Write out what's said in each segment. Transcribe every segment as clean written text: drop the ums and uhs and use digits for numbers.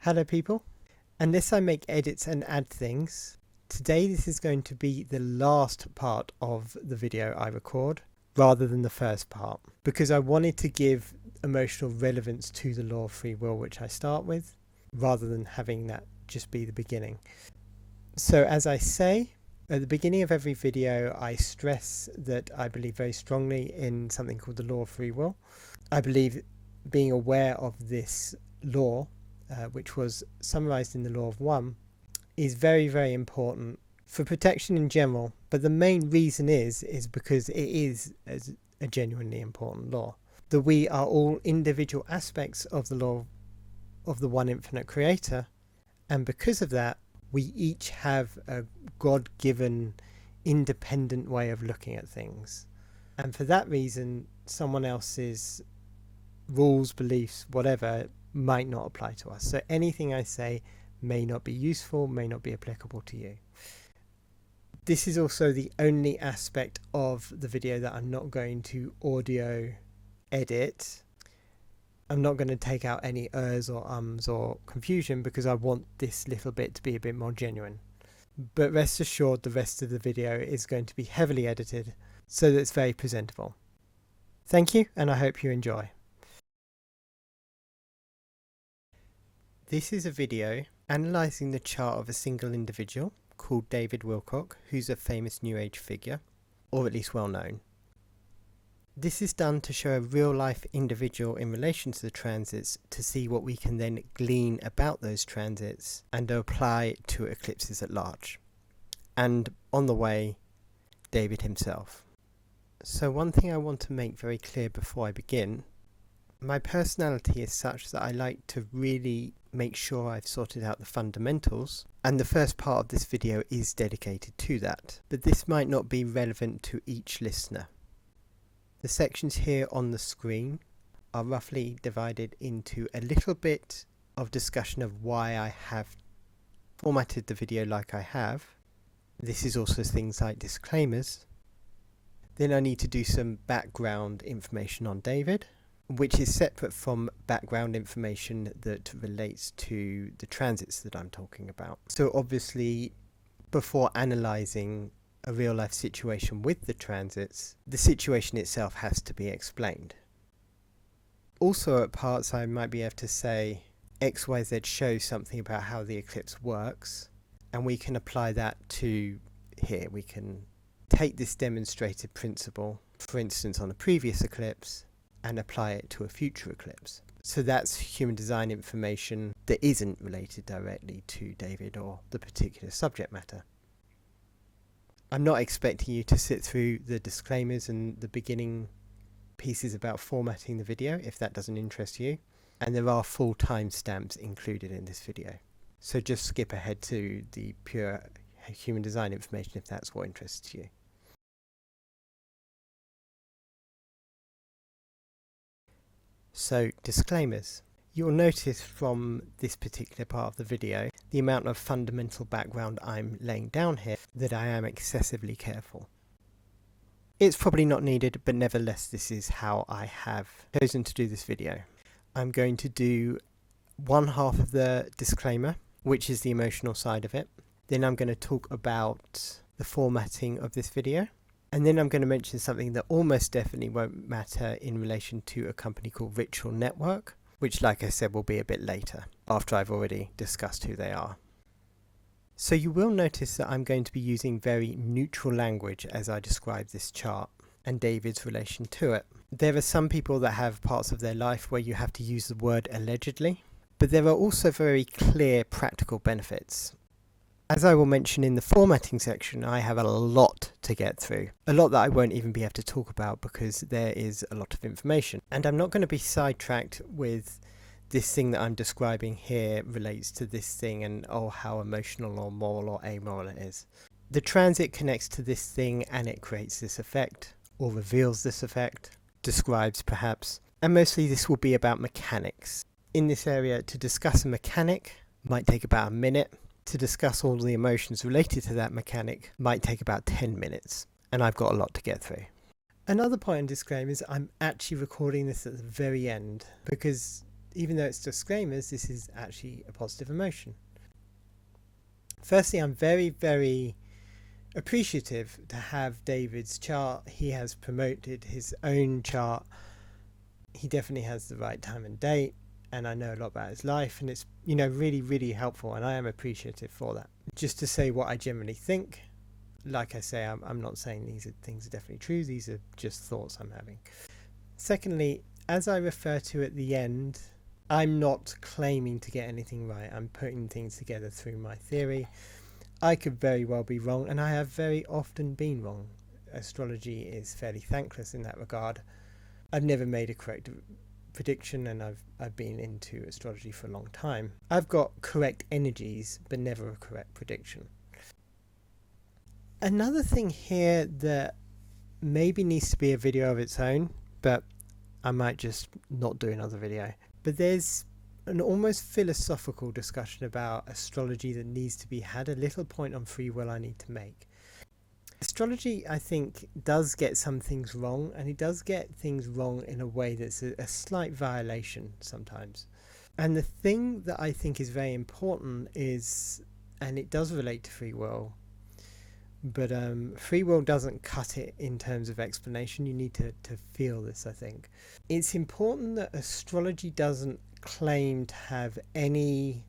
Hello people, unless I make edits and add things, today this is going to be the last part of the video I record rather than the first part, because I wanted to give emotional relevance to the law of free will, which I start with, rather than having that just be the beginning. So as I say, at the beginning of every video I stress that I believe very strongly in something called the law of free will. I believe being aware of this law, which was summarized in the law of one, is very, very important for protection in general, but the main reason is because it is a genuinely important law, that we are all individual aspects of the law of the one infinite creator, and because of that we each have a God-given independent way of looking at things, and for that reason someone else's rules, beliefs, whatever might not apply to us. So anything I say may not be useful, may not be applicable to you. This is also the only aspect of the video that I'm not going to audio edit. I'm not going to take out any ers or ums or confusion because I want this little bit to be a bit more genuine. But rest assured the rest of the video is going to be heavily edited so that it's very presentable. Thank you, and I hope you enjoy. This is a video analysing the chart of a single individual called David Wilcock, who's a famous New Age figure, or at least well known. This is done to show a real life individual in relation to the transits to see what we can then glean about those transits and apply to eclipses at large. And on the way, David himself. So one thing I want to make very clear before I begin, my personality is such that I like to really make sure I've sorted out the fundamentals, and the first part of this video is dedicated to that, but this might not be relevant to each listener. The sections here on the screen are roughly divided into a little bit of discussion of why I have formatted the video like I have. This is also things like disclaimers. Then I need to do some background information on David, which is separate from background information that relates to the transits that I'm talking about. So obviously, before analysing a real life situation with the transits, the situation itself has to be explained. Also at parts I might be able to say XYZ shows something about how the eclipse works, and we can apply that to here. We can take this demonstrated principle, for instance on a previous eclipse, and apply it to a future eclipse. So that's human design information that isn't related directly to David or the particular subject matter. I'm not expecting you to sit through the disclaimers and the beginning pieces about formatting the video if that doesn't interest you, and there are full timestamps included in this video. So just skip ahead to the pure human design information if that's what interests you. So, disclaimers. You'll notice from this particular part of the video the amount of fundamental background I'm laying down here that I am excessively careful. It's probably not needed, but nevertheless this is how I have chosen to do this video. I'm going to do one half of the disclaimer, which is the emotional side of it. Then I'm going to talk about the formatting of this video. And then I'm going to mention something that almost definitely won't matter in relation to a company called Ritual Network, which, like I said, will be a bit later, after I've already discussed who they are. So you will notice that I'm going to be using very neutral language as I describe this chart and David's relation to it. There are some people that have parts of their life where you have to use the word allegedly, but there are also very clear practical benefits. As I will mention in the formatting section, I have a lot to get through. A lot that I won't even be able to talk about because there is a lot of information. And I'm not going to be sidetracked with this thing that I'm describing here relates to this thing and oh how emotional or moral or amoral it is. The transit connects to this thing and it creates this effect, or reveals this effect, describes perhaps. And mostly this will be about mechanics. In this area, to discuss a mechanic might take about a minute. To discuss all the emotions related to that mechanic might take about 10 minutes, and I've got a lot to get through. Another point in disclaimer is I'm actually recording this at the very end because even though it's disclaimers, this is actually a positive emotion. Firstly, I'm very, very appreciative to have David's chart. He has promoted his own chart. He definitely has the right time and date, and I know a lot about his life, and it's, you know, really, really helpful, and I am appreciative for that. Just to say what I generally think, like I say, I'm not saying these things are definitely true, these are just thoughts I'm having. Secondly, as I refer to at the end, I'm not claiming to get anything right. I'm putting things together through my theory. I could very well be wrong, and I have very often been wrong. Astrology is fairly thankless in that regard. I've never made a correct prediction, and I've been into astrology for a long time. I've got correct energies, but never a correct prediction. Another thing here that maybe needs to be a video of its own, but I might just not do another video. But there's an almost philosophical discussion about astrology that needs to be had, a little point on free will I need to make. Astrology, I think, does get some things wrong, and it does get things wrong in a way that's a slight violation sometimes. And the thing that I think is very important is, and it does relate to free will, but free will doesn't cut it in terms of explanation. You need to feel this, I think. It's important that astrology doesn't claim to have any,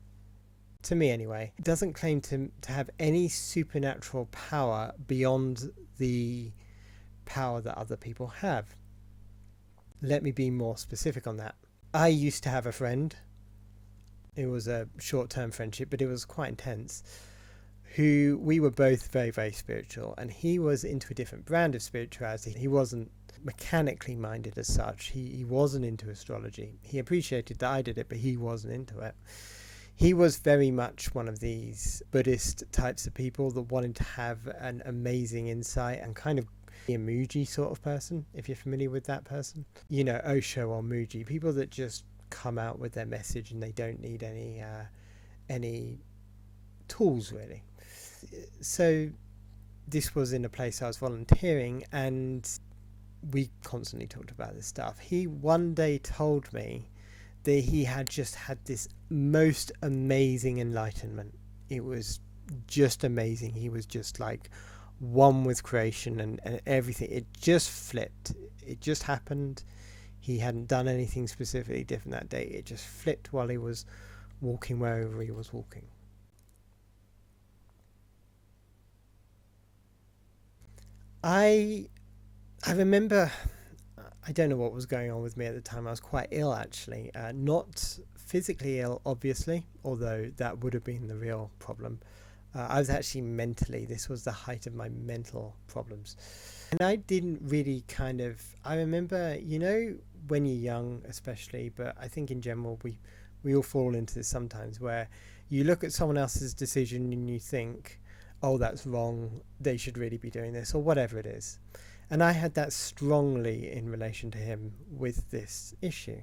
to me anyway, it doesn't claim to have any supernatural power beyond the power that other people have. Let me be more specific on that. I used to have a friend. It was a short-term friendship, but it was quite intense, who we were both very, very spiritual, and he was into a different brand of spirituality. He wasn't mechanically minded as such. He wasn't into astrology. He appreciated that I did it, but he wasn't into it. He was very much one of these Buddhist types of people that wanted to have an amazing insight, and kind of a Muji sort of person, if you're familiar with that person. You know, Osho or Muji, people that just come out with their message and they don't need any tools really. So this was in a place I was volunteering, and we constantly talked about this stuff. He one day told me that he had just had this most amazing enlightenment. It was just amazing. He was just like one with creation and everything. It just flipped. It just happened. He hadn't done anything specifically different that day. It just flipped while he was walking wherever he was walking. I remember, I don't know what was going on with me at the time. I was quite ill, actually. Not physically ill, obviously, although that would have been the real problem. I was actually mentally, this was the height of my mental problems. And I didn't really I remember, you know, when you're young especially, but I think in general we all fall into this sometimes, where you look at someone else's decision and you think, oh, that's wrong, they should really be doing this, or whatever it is. And I had that strongly in relation to him with this issue.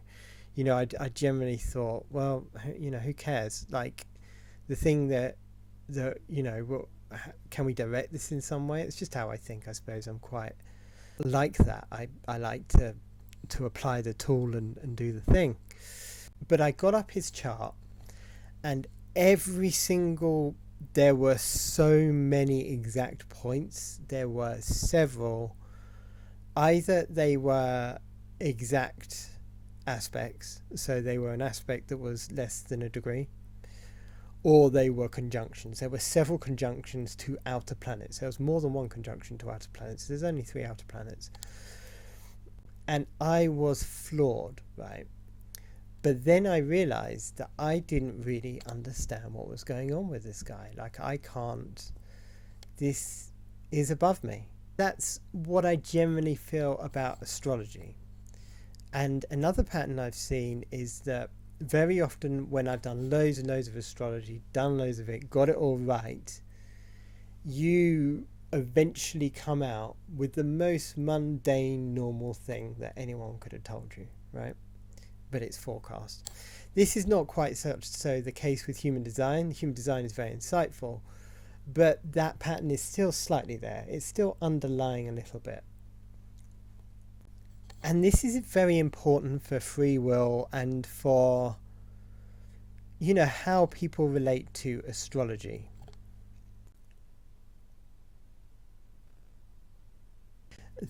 You know, I generally thought, well, you know, who cares? Like, the thing that you know, well, can we direct this in some way? It's just how I think, I suppose. I'm quite like that. I like to apply the tool and do the thing. But I got up his chart, and there were so many exact points. There were several. Either they were exact aspects, so they were an aspect that was less than a degree, or they were conjunctions. There were several conjunctions to outer planets. There was more than one conjunction to outer planets. There's only 3 outer planets. And I was floored, right? But then I realized that I didn't really understand what was going on with this guy. Like, this is above me. That's what I generally feel about astrology. And another pattern I've seen is that very often when I've done loads and loads of astrology, done loads of it, got it all right, you eventually come out with the most mundane, normal thing that anyone could have told you, right? But it's forecast. This is not quite so the case with human design. Human design is very insightful, but that pattern is still slightly there. It's still underlying a little bit. And this is very important for free will and for, how people relate to astrology.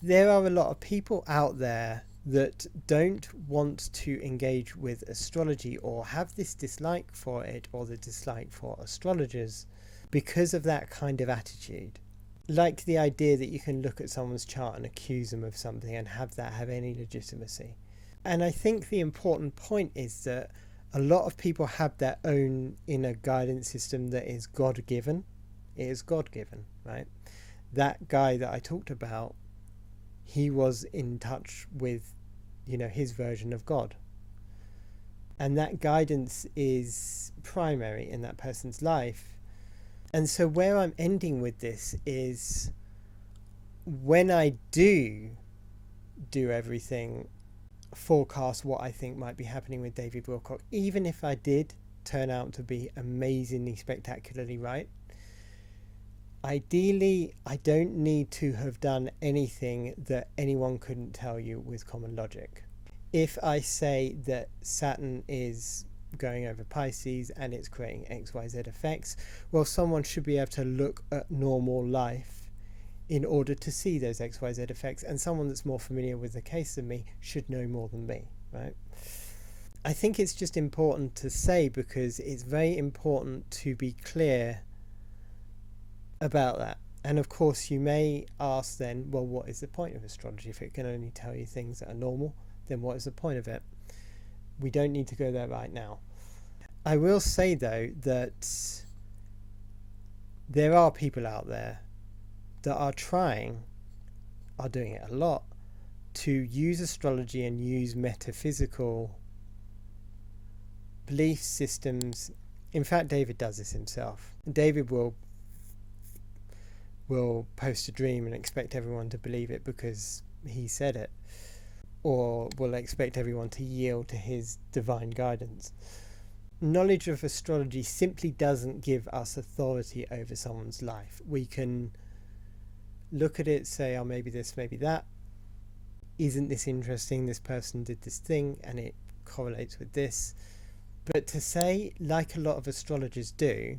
There are a lot of people out there that don't want to engage with astrology or have this dislike for it or the dislike for astrologers because of that kind of attitude. Like the idea that you can look at someone's chart and accuse them of something and have that have any legitimacy. And I think the important point is that a lot of people have their own inner guidance system that is God-given. It is God-given, right? That guy that I talked about, he was in touch with, his version of God. And that guidance is primary in that person's life. And so where I'm ending with this is when I do everything, forecast what I think might be happening with David Wilcock, even if I did turn out to be amazingly spectacularly right, ideally I don't need to have done anything that anyone couldn't tell you with common logic. If I say that Saturn is going over Pisces and it's creating XYZ effects, well, someone should be able to look at normal life in order to see those XYZ effects, and someone that's more familiar with the case than me should know more than me, right? I think it's just important to say, because it's very important to be clear about that. And of course you may ask then, well, what is the point of astrology? If it can only tell you things that are normal, then what is the point of it? We don't need to go there right now. I will say though that there are people out there that are doing it a lot, to use astrology and use metaphysical belief systems. In fact, David does this himself. David will post a dream and expect everyone to believe it because he said it, or will expect everyone to yield to his divine guidance. Knowledge of astrology simply doesn't give us authority over someone's life. We can look at it, say, oh, maybe this, maybe that. Isn't this interesting? This person did this thing and it correlates with this. But to say, like a lot of astrologers do,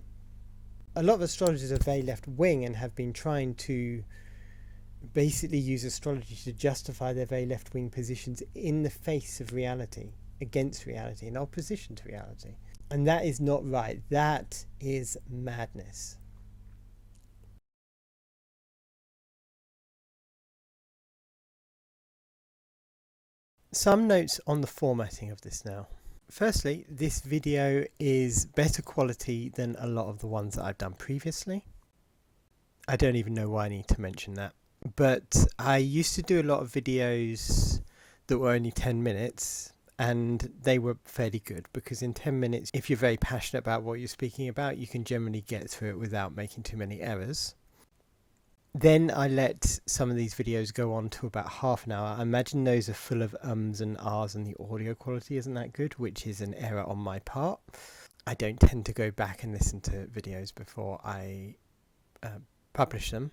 a lot of astrologers are very left-wing and have been trying to basically use astrology to justify their very left-wing positions in the face of reality, against reality, in opposition to reality. And that is not right. That is madness. Some notes on the formatting of this now. Firstly, this video is better quality than a lot of the ones that I've done previously. I don't even know why I need to mention that. But I used to do a lot of videos that were only 10 minutes, and they were fairly good, because in 10 minutes, if you're very passionate about what you're speaking about, you can generally get through it without making too many errors. Then I let some of these videos go on to about half an hour. I imagine those are full of ums and ahs and the audio quality isn't that good, which is an error on my part. I don't tend to go back and listen to videos before I publish them.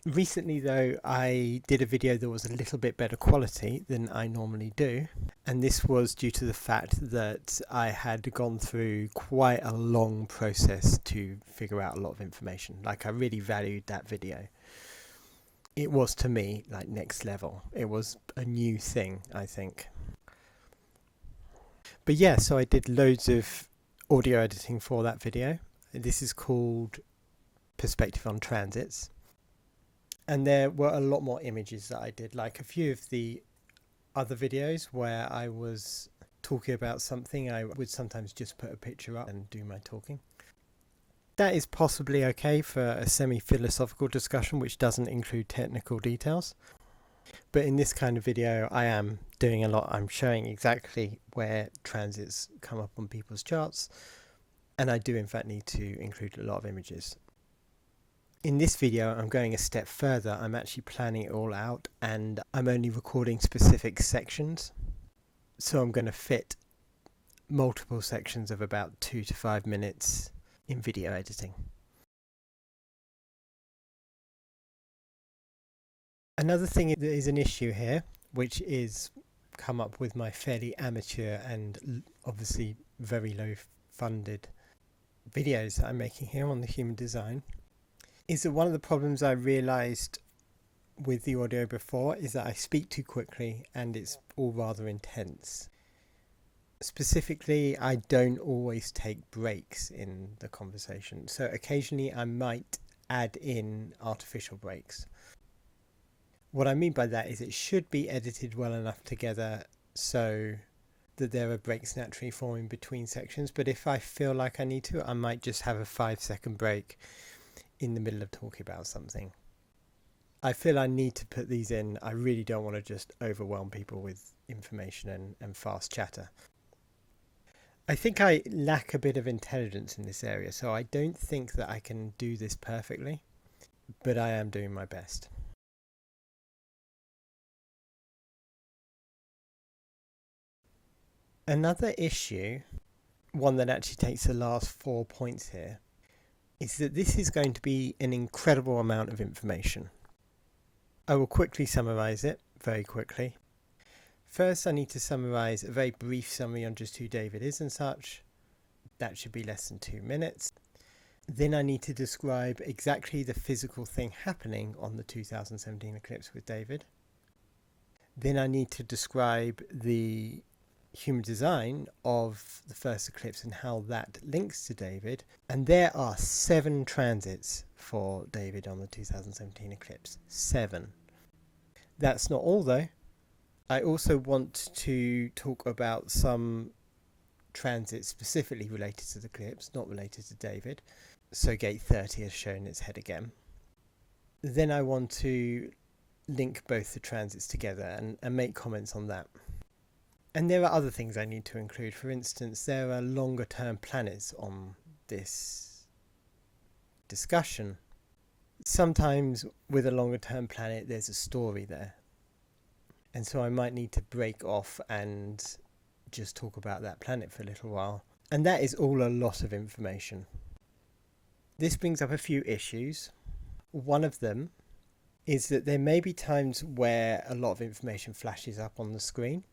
Recently though, I did a video that was a little bit better quality than I normally do, and this was due to the fact that I had gone through quite a long process to figure out a lot of information. Like, I really valued that video. It was, to me, like next level. It was a new thing, I think. But yeah, so I did loads of audio editing for that video. This is called Perspective on Transits. And there were a lot more images that I did, like a few of the other videos where I was talking about something, I would sometimes just put a picture up and do my talking. That is possibly okay for a semi-philosophical discussion which doesn't include technical details. But in this kind of video, I am doing a lot. I'm showing exactly where transits come up on people's charts, and I do in fact need to include a lot of images. In this video, I'm going a step further. I'm actually planning it all out, and I'm only recording specific sections. So I'm going to fit multiple sections of about 2 to 5 minutes in video editing. Another thing that is an issue here, which is come up with my fairly amateur and obviously very low funded videos that I'm making here on the human design, is that one of the problems I realized with the audio before is that I speak too quickly and it's all rather intense. Specifically, I don't always take breaks in the conversation, so occasionally I might add in artificial breaks. What I mean by that is it should be edited well enough together so that there are breaks naturally forming between sections, but if I feel like I need to, I might just have a 5-second break in the middle of talking about something. I feel I need to put these in. I really don't want to just overwhelm people with information and fast chatter. I think I lack a bit of intelligence in this area, so I don't think that I can do this perfectly, but I am doing my best. Another issue, one that actually takes the last 4 points here, is that this is going to be an incredible amount of information. I will quickly summarise it, very quickly. First, I need to summarise a very brief summary on just who David is and such. That should be less than 2 minutes. Then I need to describe exactly the physical thing happening on the 2017 eclipse with David. Then I need to describe the human design of the first eclipse and how that links to David. And there are 7 transits for David on the 2017 eclipse. 7. That's not all though. I also want to talk about some transits specifically related to the eclipse, not related to David. So gate 30 has shown its head again. Then I want to link both the transits together and make comments on that. And there are other things I need to include. For instance, there are longer term planets on this discussion. Sometimes with a longer term planet there's a story there. And so I might need to break off and just talk about that planet for a little while. And that is all a lot of information. This brings up a few issues. One of them is that there may be times where a lot of information flashes up on the screen.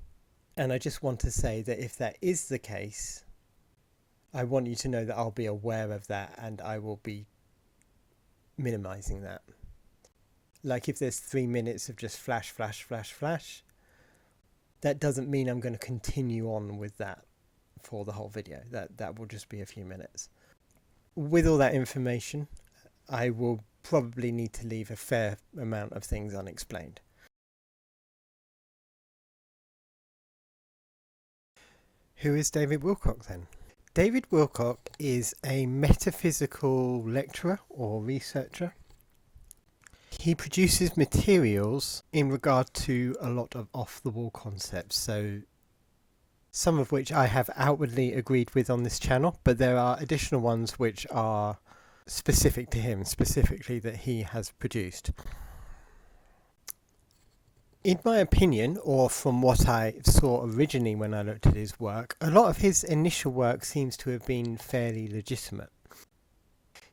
And I just want to say that if that is the case, I want you to know that I'll be aware of that and I will be minimizing that. Like if there's 3 minutes of just flash, flash, flash, flash, that doesn't mean I'm going to continue on with that for the whole video. That will just be a few minutes. With all that information, I will probably need to leave a fair amount of things unexplained. Who is David Wilcock then? David Wilcock is a metaphysical lecturer or researcher. He produces materials in regard to a lot of off-the-wall concepts, so some of which I have outwardly agreed with on this channel, but there are additional ones which are specific to him, specifically that he has produced. In my opinion, or from what I saw originally when I looked at his work, a lot of his initial work seems to have been fairly legitimate.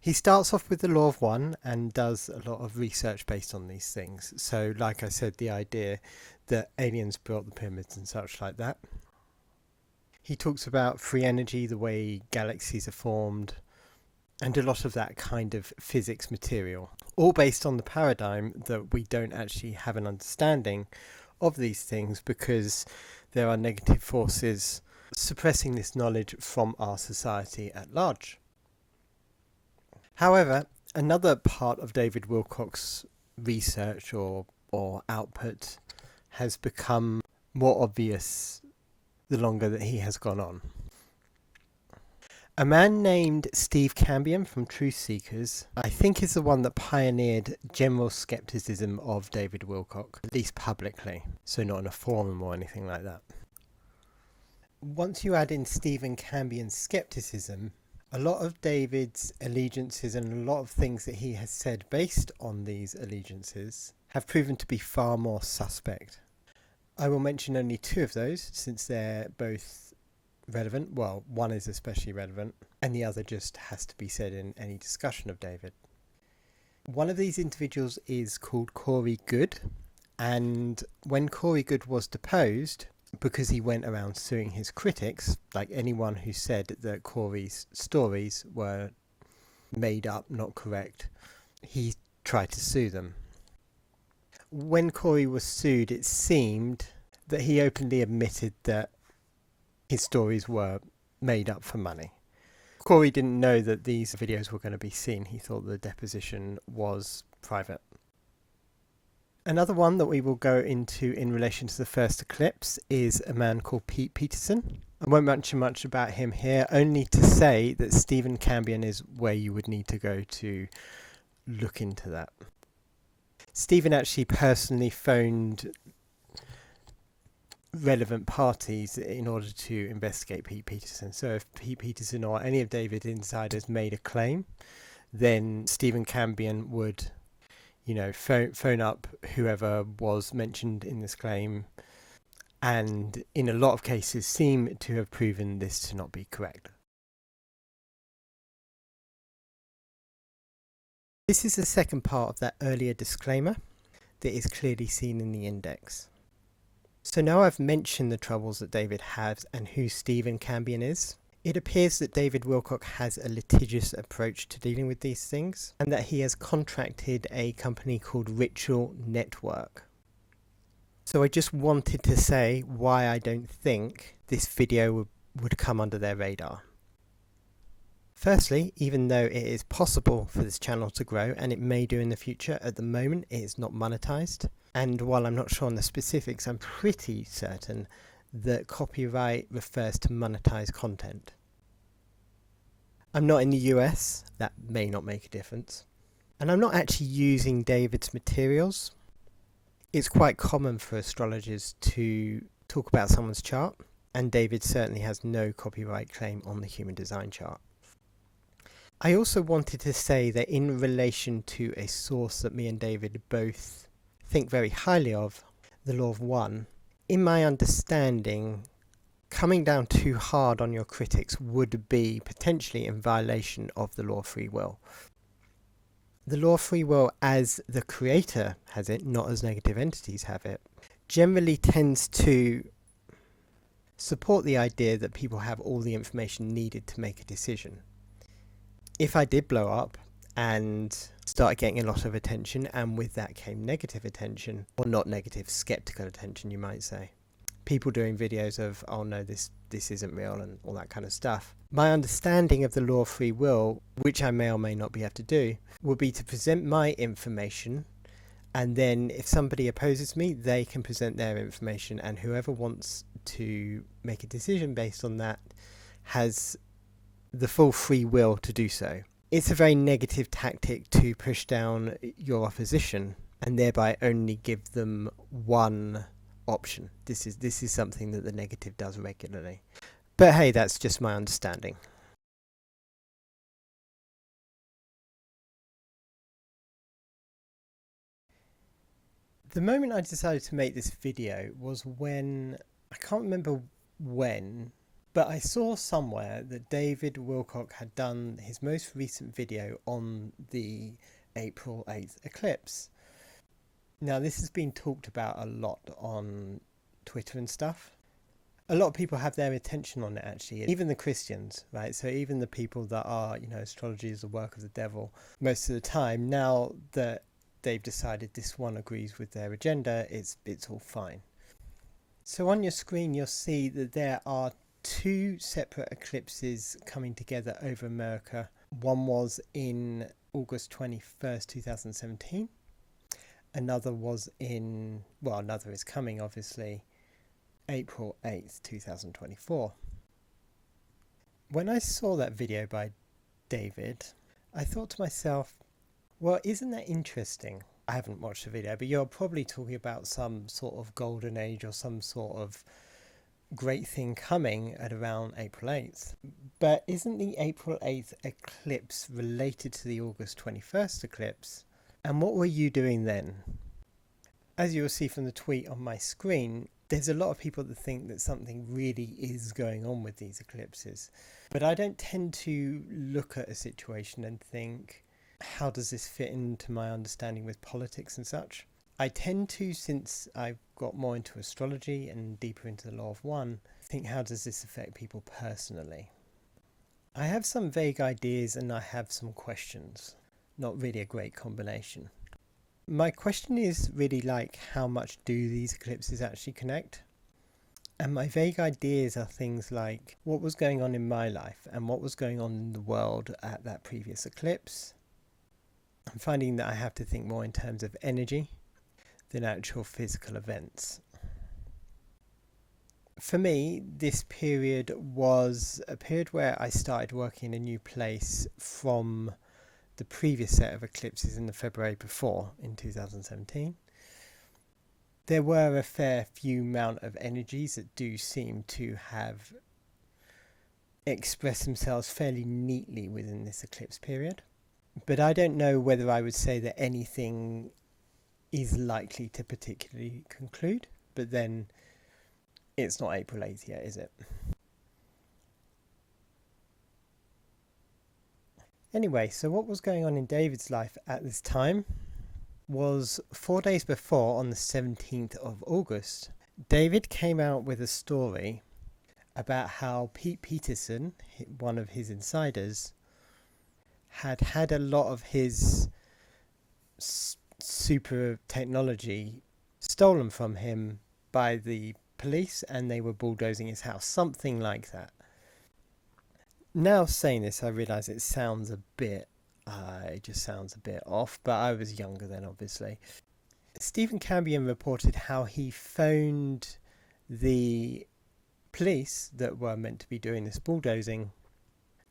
He starts off with the law of one and does a lot of research based on these things. So, like I said, the idea that aliens built the pyramids and such like that. He talks about free energy, the way galaxies are formed, and a lot of that kind of physics material, all based on the paradigm that we don't actually have an understanding of these things because there are negative forces suppressing this knowledge from our society at large. However, another part of David Wilcock's research or output has become more obvious the longer that he has gone on. A man named Steve Cambion from Truth Seekers, I think, is the one that pioneered general skepticism of David Wilcock, at least publicly, so not in a forum or anything like that. Once you add in Stephen Cambion's skepticism, a lot of David's allegiances and a lot of things that he has said based on these allegiances have proven to be far more suspect. I will mention only 2 of those since they're both relevant. Well, one is especially relevant and the other just has to be said in any discussion of David. One of these individuals is called Corey Goode, and when Corey Goode was deposed, because he went around suing his critics, like anyone who said that Corey's stories were made up, not correct, he tried to sue them. When Corey was sued, it seemed that he openly admitted that his stories were made up for money. Corey didn't know that these videos were going to be seen. He thought the deposition was private. Another one that we will go into in relation to the first eclipse is a man called Pete Peterson. I won't mention much about him here, only to say that Stephen Cambion is where you would need to go to look into that. Stephen actually personally phoned relevant parties in order to investigate Pete Peterson. So if Pete Peterson or any of David's insiders made a claim, then Stephen Cambion would, phone up whoever was mentioned in this claim, and in a lot of cases seem to have proven this to not be correct. This is the second part of that earlier disclaimer that is clearly seen in the index. So now I've mentioned the troubles that David has and who Stephen Cambion is. It appears that David Wilcock has a litigious approach to dealing with these things, and that he has contracted a company called Ritual Network. So I just wanted to say why I don't think this video would come under their radar. Firstly, even though it is possible for this channel to grow, and it may do in the future, at the moment it is not monetized. And while I'm not sure on the specifics, I'm pretty certain that copyright refers to monetized content. I'm not in the US, that may not make a difference. And I'm not actually using David's materials. It's quite common for astrologers to talk about someone's chart, and David certainly has no copyright claim on the human design chart. I also wanted to say that in relation to a source that me and David both think very highly of, the Law of One, in my understanding, coming down too hard on your critics would be potentially in violation of the Law of Free Will. The Law of Free Will, as the creator has it, not as negative entities have it, generally tends to support the idea that people have all the information needed to make a decision. If I did blow up and started getting a lot of attention, and with that came negative attention, or not negative, skeptical attention you might say, people doing videos of, oh no, this isn't real and all that kind of stuff, my understanding of the Law of Free Will, which I may or may not be able to do, would be to present my information, and then if somebody opposes me, they can present their information, and whoever wants to make a decision based on that has the full free will to do so. It's a very negative tactic to push down your opposition and thereby only give them one option. This is something that the negative does regularly. But hey, that's just my understanding. The moment I decided to make this video was when, I can't remember when, but I saw somewhere that David Wilcock had done his most recent video on the April 8th eclipse. Now this has been talked about a lot on Twitter and stuff. A lot of people have their attention on it actually, even the Christians, right? So even the people that are, astrology is the work of the devil most of the time, now that they've decided this one agrees with their agenda, it's all fine. So on your screen you'll see that there are two separate eclipses coming together over America. One was in August 21st, 2017. Another was another is coming obviously, April 8th, 2024. When I saw that video by David, I thought to myself, well, isn't that interesting? I haven't watched the video, but you're probably talking about some sort of golden age or some sort of great thing coming at around April 8th. But isn't the April 8th eclipse related to the August 21st eclipse? And what were you doing then? As you'll see from the tweet on my screen, there's a lot of people that think that something really is going on with these eclipses. But I don't tend to look at a situation and think, how does this fit into my understanding with politics and such? I tend to, since I've got more into astrology and deeper into the law of one, think, how does this affect people personally? I have some vague ideas and I have some questions. Not really a great combination. My question is really like, how much do these eclipses actually connect? And my vague ideas are things like what was going on in my life and what was going on in the world at that previous eclipse. I'm finding that I have to think more in terms of energy than actual physical events. For me, this period was a period where I started working in a new place from the previous set of eclipses in the February before, in 2017. There were a fair few amount of energies that do seem to have expressed themselves fairly neatly within this eclipse period. But I don't know whether I would say that anything is likely to particularly conclude. But then it's not April 8th yet, is it? Anyway, so what was going on in David's life at this time was 4 days before, on the 17th of August, David came out with a story about how Pete Peterson, one of his insiders, had a lot of his super technology stolen from him by the police, and they were bulldozing his house, something like that. Now saying this, I realise it sounds it just sounds a bit off, but I was younger then, obviously. Stephen Cambion reported how he phoned the police that were meant to be doing this bulldozing,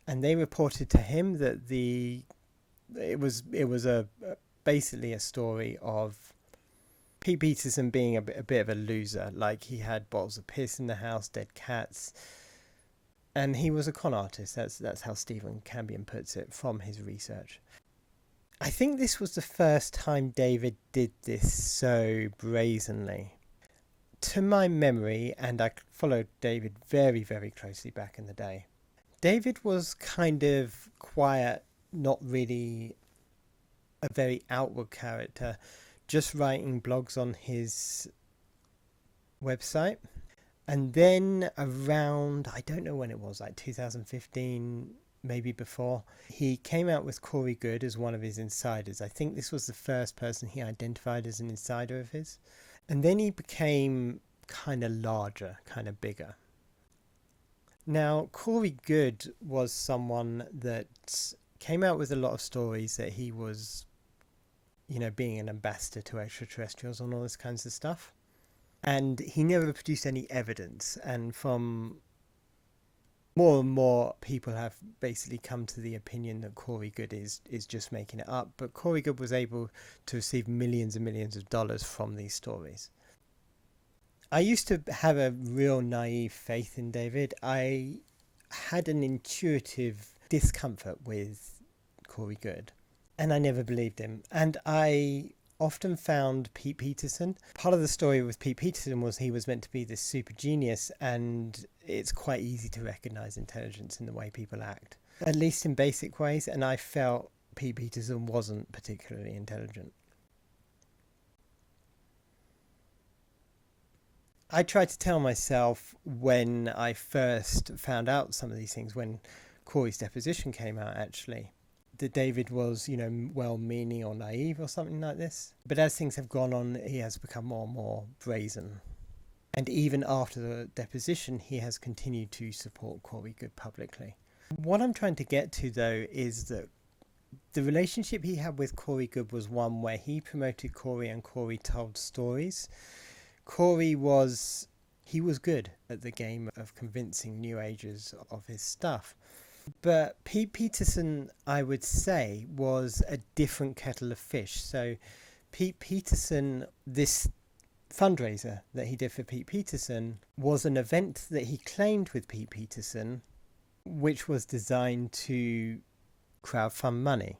and they reported to him that it was basically a story of Pete Peterson being a bit of a loser. Like, he had bottles of piss in the house, dead cats, and he was a con artist. That's how Stephen Cambion puts it from his research. I think this was the first time David did this so brazenly. To my memory, and I followed David very, very closely back in the day, David was kind of quiet, not really a very outward character, just writing blogs on his website. And then around, I don't know when it was, like 2015, maybe before, he came out with Corey Good as one of his insiders. I think this was the first person he identified as an insider of his. And then he became kind of larger, kind of bigger. Now, Corey Good was someone that came out with a lot of stories that he was, being an ambassador to extraterrestrials and all this kinds of stuff. And he never produced any evidence. And from more and more people have basically come to the opinion that Corey Good is just making it up. But Corey Good was able to receive millions and millions of dollars from these stories. I used to have a real naive faith in David. I had an intuitive discomfort with Corey Good, and I never believed him. And I often found Pete Peterson. Part of the story with Pete Peterson was he was meant to be this super genius, and it's quite easy to recognize intelligence in the way people act, at least in basic ways, and I felt Pete Peterson wasn't particularly intelligent. I tried to tell myself when I first found out some of these things, when Corey's deposition came out actually, that David was, well-meaning or naive or something like this. But as things have gone on, he has become more and more brazen. And even after the deposition, he has continued to support Corey Good publicly. What I'm trying to get to, though, is that the relationship he had with Corey Good was one where he promoted Corey and Corey told stories. Corey was good at the game of convincing New Agers of his stuff. But Pete Peterson, I would say, was a different kettle of fish. So Pete Peterson, this fundraiser that he did for Pete Peterson, was an event that he claimed with Pete Peterson, which was designed to crowdfund money.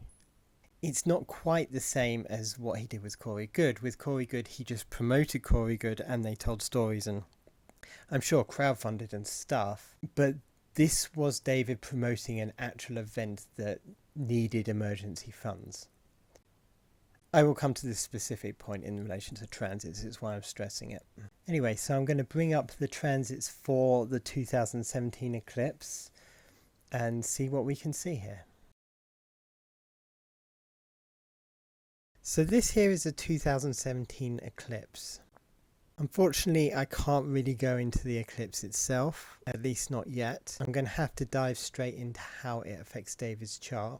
It's not quite the same as what he did with Corey Good. With Corey Good, he just promoted Corey Good and they told stories and I'm sure crowdfunded and stuff. But This was David promoting an actual event that needed emergency funds. I will come to this specific point in relation to transits, it's why I'm stressing it. Anyway, so I'm going to bring up the transits for the 2017 eclipse and see what we can see here. So this here is a 2017 eclipse. Unfortunately, I can't really go into the eclipse itself, at least not yet. I'm going to have to dive straight into how it affects David's chart,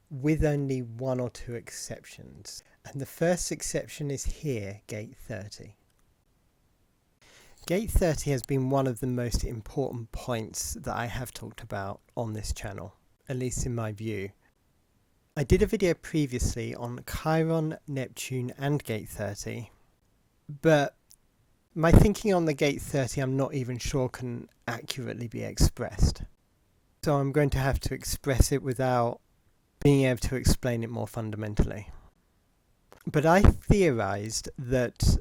with only one or two exceptions. And the first exception is here, gate 30. Gate 30 has been one of the most important points that I have talked about on this channel, at least in my view. I did a video previously on Chiron, Neptune and gate 30, but my thinking on the gate 30 I'm not even sure can accurately be expressed. So I'm going to have to express it without being able to explain it more fundamentally. But I theorized that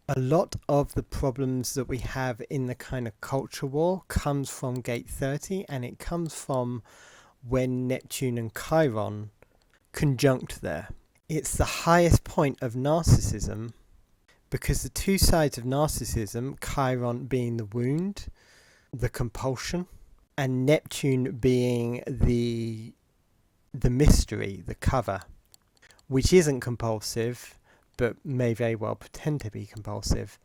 a lot of the problems that we have in the kind of culture war comes from gate 30, and it comes from when Neptune and Chiron conjunct there. It's the highest point of narcissism because the two sides of narcissism, Chiron being the wound, the compulsion, and Neptune being the mystery, the cover, which isn't compulsive but may very well pretend to be compulsive.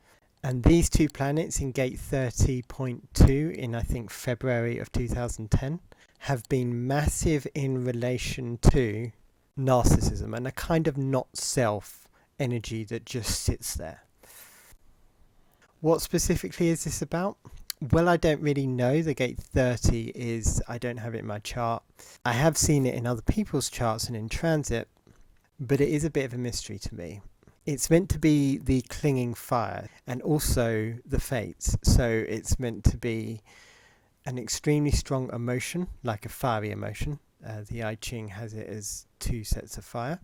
And these two planets in gate 30.2 in I think February of 2010 have been massive in relation to narcissism and a kind of not self energy that just sits there. What specifically is this about? Well, I don't really know. The gate 30 is, I don't have it in my chart. I have seen it in other people's charts and in transit, but it is a bit of a mystery to me. It's meant to be the clinging fire and also the fates. So it's meant to be an extremely strong emotion, like a fiery emotion. The I Ching has it as two sets of fire.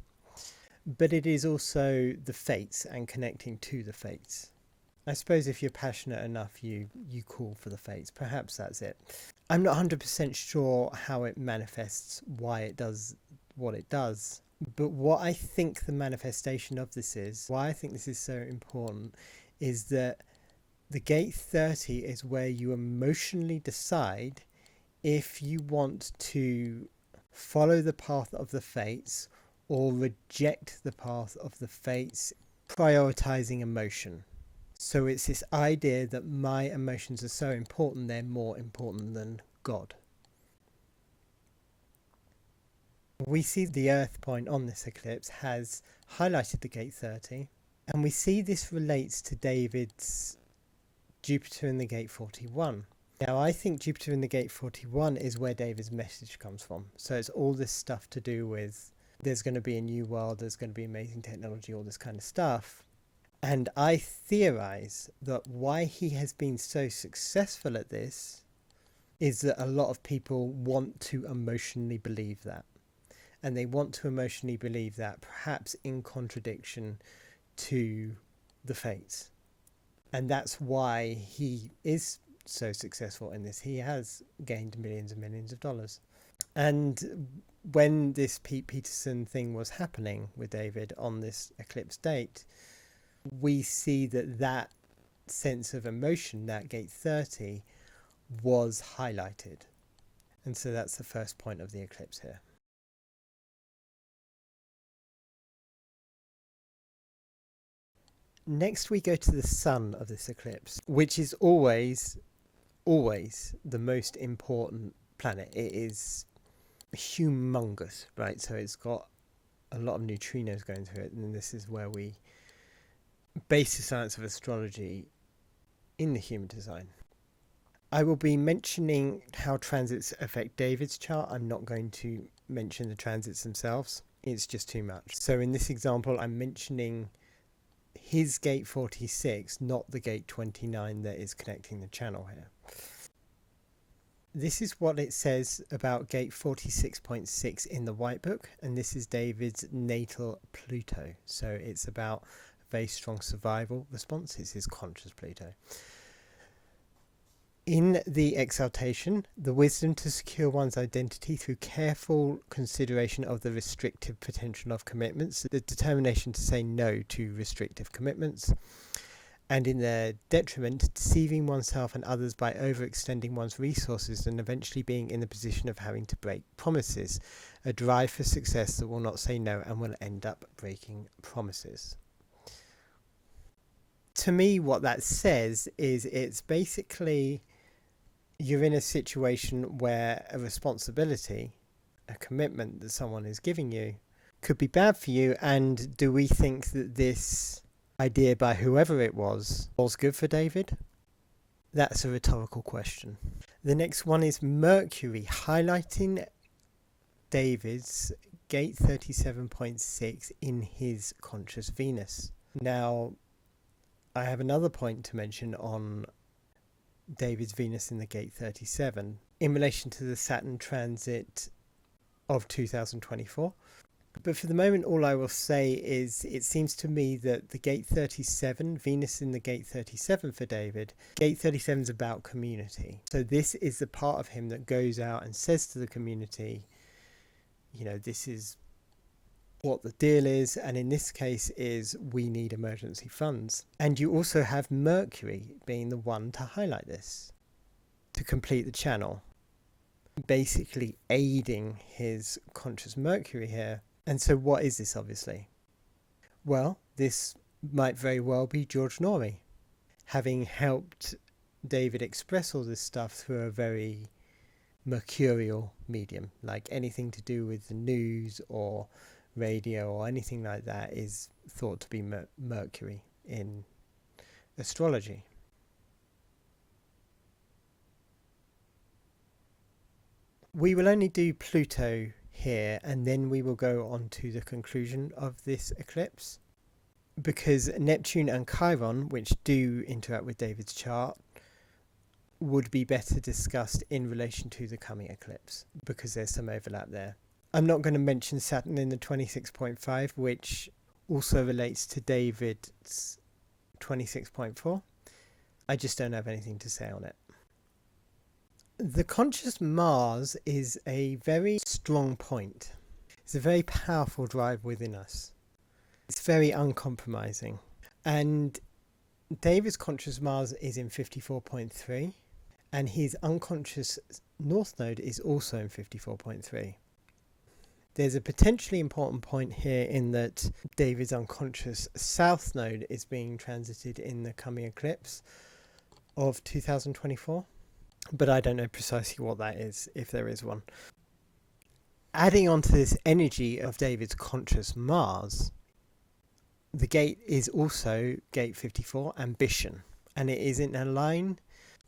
But it is also the fates and connecting to the fates. I suppose if you're passionate enough, you call for the fates. Perhaps that's it. I'm not 100% sure how it manifests, why it does what it does. But what I think the manifestation of this is, why I think this is so important, is that the gate 30 is where you emotionally decide if you want to follow the path of the fates or reject the path of the fates, prioritizing emotion. So it's this idea that my emotions are so important, they're more important than God. We see the Earth point on this eclipse has highlighted the gate 30, and we see this relates to David's Jupiter in the gate 41. Now I think Jupiter in the gate 41 is where David's message comes from. So it's all this stuff to do with there's going to be a new world, there's going to be amazing technology, all this kind of stuff. And I theorize that why he has been so successful at this is that a lot of people want to emotionally believe that. And they want to emotionally believe that, perhaps in contradiction to the fates. And that's why he is so successful in this. He has gained millions and millions of dollars. And when this Pete Peterson thing was happening with David on this eclipse date, we see that sense of emotion, that gate 30, was highlighted. And so that's the first point of the eclipse here. Next we go to the sun of this eclipse, which is always the most important planet. It is humongous, right? So it's got a lot of neutrinos going through it, and this is where we base the science of astrology in the human design. I will be mentioning how transits affect David's chart. I'm not going to mention the transits themselves. It's just too much. So in this example, I'm mentioning his gate 46, not the gate 29 that is connecting the channel here. This is what it says about gate 46.6 in the White Book, and this is David's natal Pluto. So it's about a very strong survival response. It's his conscious Pluto. In the exaltation, the wisdom to secure one's identity through careful consideration of the restrictive potential of commitments, the determination to say no to restrictive commitments, and in their detriment, deceiving oneself and others by overextending one's resources and eventually being in the position of having to break promises, a drive for success that will not say no and will end up breaking promises. To me, what that says is it's basically you're in a situation where a responsibility, a commitment that someone is giving you, could be bad for you. And do we think that this idea by whoever it was good for David? That's a rhetorical question. The next one is Mercury, highlighting David's gate 37.6 in his conscious Venus. Now, I have another point to mention on David's Venus in the gate 37 in relation to the Saturn transit of 2024. But for the moment, all I will say is it seems to me that the gate 37, Venus in the gate 37 for David, gate 37 is about community. So this is the part of him that goes out and says to the community, you know, this is what the deal is, and in this case is we need emergency funds. And you also have Mercury being the one to highlight this, to complete the channel, basically aiding his conscious Mercury here. And so what is this, obviously? Well, this might very well be George Norrie, having helped David express all this stuff through a very mercurial medium, like anything to do with the news or radio or anything like that is thought to be Mercury in astrology. We will only do Pluto here and then we will go on to the conclusion of this eclipse, because Neptune and Chiron, which do interact with David's chart, would be better discussed in relation to the coming eclipse because there's some overlap there. I'm not going to mention Saturn in the 26.5, which also relates to David's 26.4. I just don't have anything to say on it. The conscious Mars is a very strong point. It's a very powerful drive within us. It's very uncompromising. And David's conscious Mars is in 54.3, and his unconscious North Node is also in 54.3. There's a potentially important point here in that David's unconscious South Node is being transited in the coming eclipse of 2024, but I don't know precisely what that is, if there is one. Adding on to this energy of David's conscious Mars, the gate is also gate 54, ambition, and it is in a line,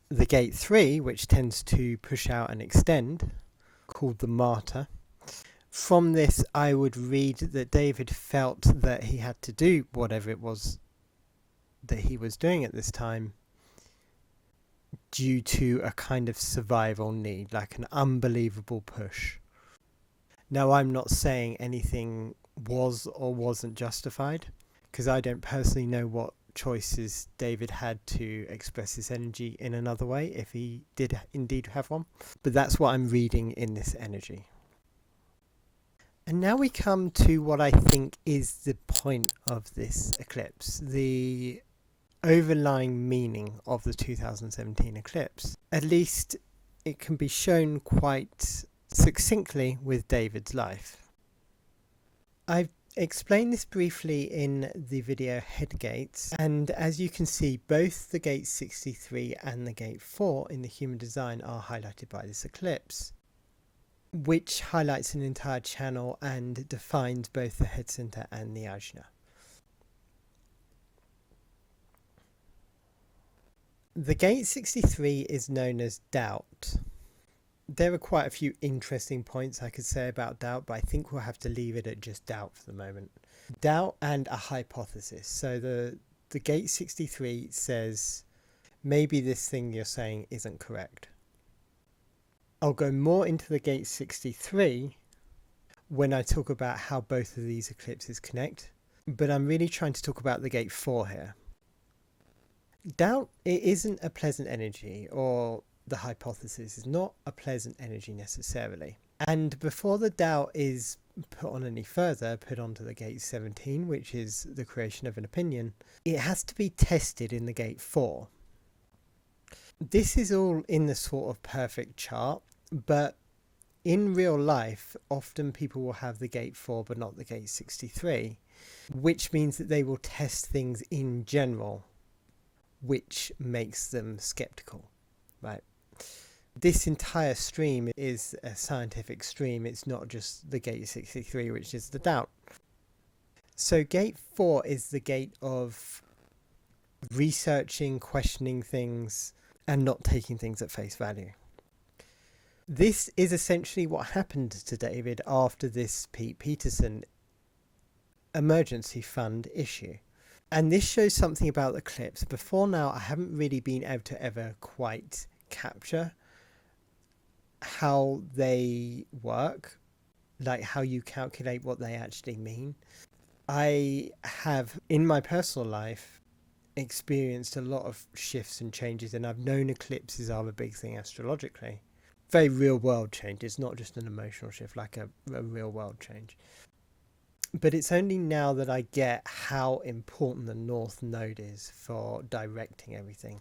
the gate 3, which tends to push out and extend, called the martyr. From this, I would read that David felt that he had to do whatever it was that he was doing at this time due to a kind of survival need, like an unbelievable push. Now, I'm not saying anything was or wasn't justified, because I don't personally know what choices David had to express his energy in another way, if he did indeed have one. But that's what I'm reading in this energy. And now we come to what I think is the point of this eclipse, the overlying meaning of the 2017 eclipse. At least it can be shown quite succinctly with David's life. I've explained this briefly in the video Headgates, and as you can see, both the gate 63 and the gate 4 in the human design are highlighted by this eclipse, which highlights an entire channel and defines both the head center and the ajna. The gate 63 is known as doubt. There are quite a few interesting points I could say about doubt, but I think we'll have to leave it at just doubt for the moment. Doubt and a hypothesis. So the gate 63 says, maybe this thing you're saying isn't correct. I'll go more into the gate 63 when I talk about how both of these eclipses connect, but I'm really trying to talk about the gate 4 here. Doubt, it isn't a pleasant energy, or the hypothesis is not a pleasant energy necessarily. And before the doubt is put on any further, put onto the gate 17, which is the creation of an opinion, it has to be tested in the gate 4. This is all in the sort of perfect chart, but in real life, often people will have the gate 4 but not the gate 63, which means that they will test things in general, which makes them skeptical, right? This entire stream is a scientific stream. It's not just the gate 63, which is the doubt. So gate 4 is the gate of researching, questioning things, and not taking things at face value. This is essentially what happened to David after this Pete Peterson emergency fund issue. And this shows something about Eclipse. Before now, I haven't really been able to ever quite capture how they work, like how you calculate what they actually mean. I have, in my personal life, experienced a lot of shifts and changes, and I've known eclipses are a big thing astrologically. Very real world changes, not just an emotional shift, like a real world change. But it's only now that I get how important the North Node is for directing everything.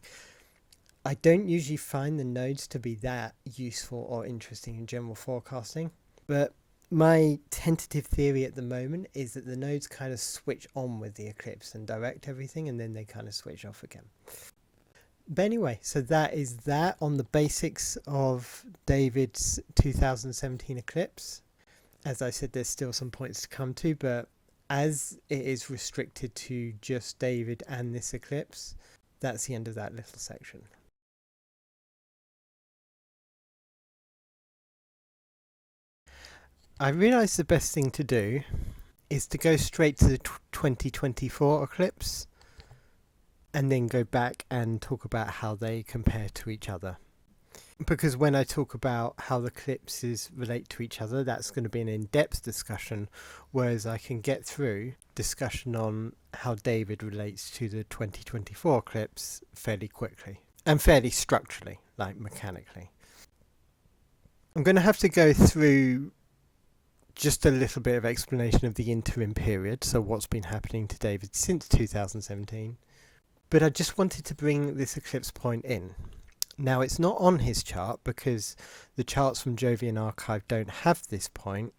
I don't usually find the nodes to be that useful or interesting in general forecasting, but my tentative theory at the moment is that the nodes kind of switch on with the eclipse and direct everything, and then they kind of switch off again. But anyway, so that is that on the basics of David's 2017 eclipse. As I said, there's still some points to come to, but as it is restricted to just David and this eclipse, that's the end of that little section. I realised the best thing to do is to go straight to the 2024 eclipse and then go back and talk about how they compare to each other. Because when I talk about how the eclipses relate to each other, that's going to be an in-depth discussion, whereas I can get through discussion on how David relates to the 2024 eclipse fairly quickly and fairly structurally, like mechanically. I'm going to have to go through just a little bit of explanation of the interim period, so what's been happening to David since 2017. But I just wanted to bring this eclipse point in. Now, it's not on his chart because the charts from Jovian Archive don't have this point,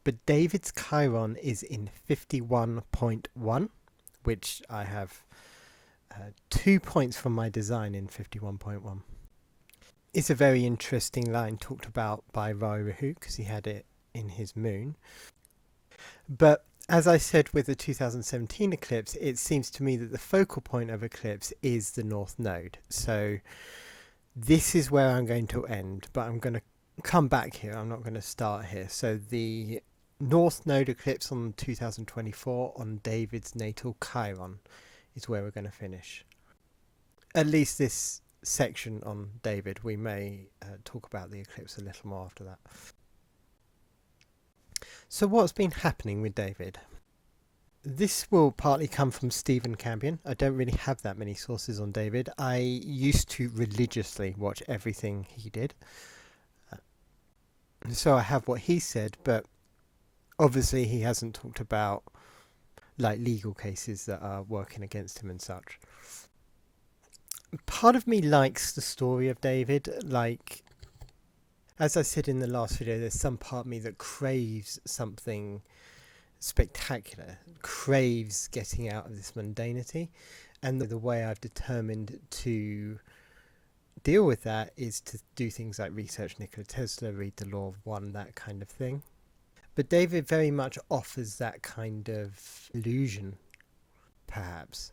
but David's Chiron is in 51.1, which I have 2 points from my design in 51.1. It's a very interesting line talked about by Rahu because he had it in his moon. But as I said with the 2017 eclipse, it seems to me that the focal point of eclipse is the North Node. So this is where I'm going to end, but I'm going to come back here. I'm not going to start here. So the North Node eclipse on 2024 on David's natal Chiron is where we're going to finish. At least this section on David. We may talk about the eclipse a little more after that. So what's been happening with David? This will partly come from Stephen Cambion. I don't really have that many sources on David. I used to religiously watch everything he did. So I have what he said, but obviously he hasn't talked about like legal cases that are working against him and such. Part of me likes the story of David, like as I said in the last video, there's some part of me that craves something spectacular, craves getting out of this mundanity, and the way I've determined to deal with that is to do things like research Nikola Tesla, read the Law of One, that kind of thing. But David very much offers that kind of illusion, perhaps.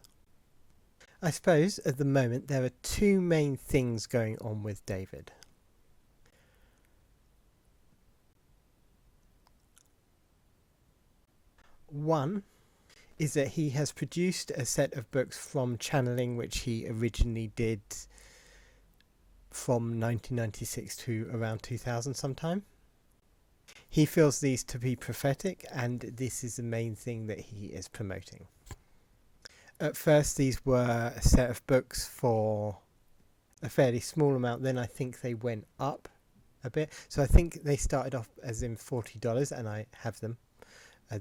I suppose at the moment there are two main things going on with David. One is that he has produced a set of books from channeling which he originally did from 1996 to around 2000 sometime. He feels these to be prophetic, and this is the main thing that he is promoting. At first these were a set of books for a fairly small amount, then I think they went up a bit. So I think they started off as in $40 and I have them.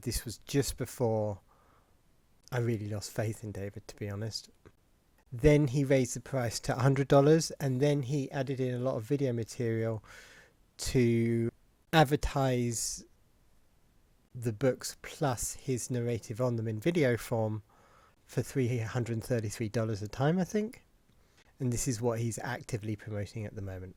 This was just before I really lost faith in David, to be honest. Then he raised the price to $100 and then he added in a lot of video material to advertise the books plus his narrative on them in video form for $333 a time, I think. And this is what he's actively promoting at the moment.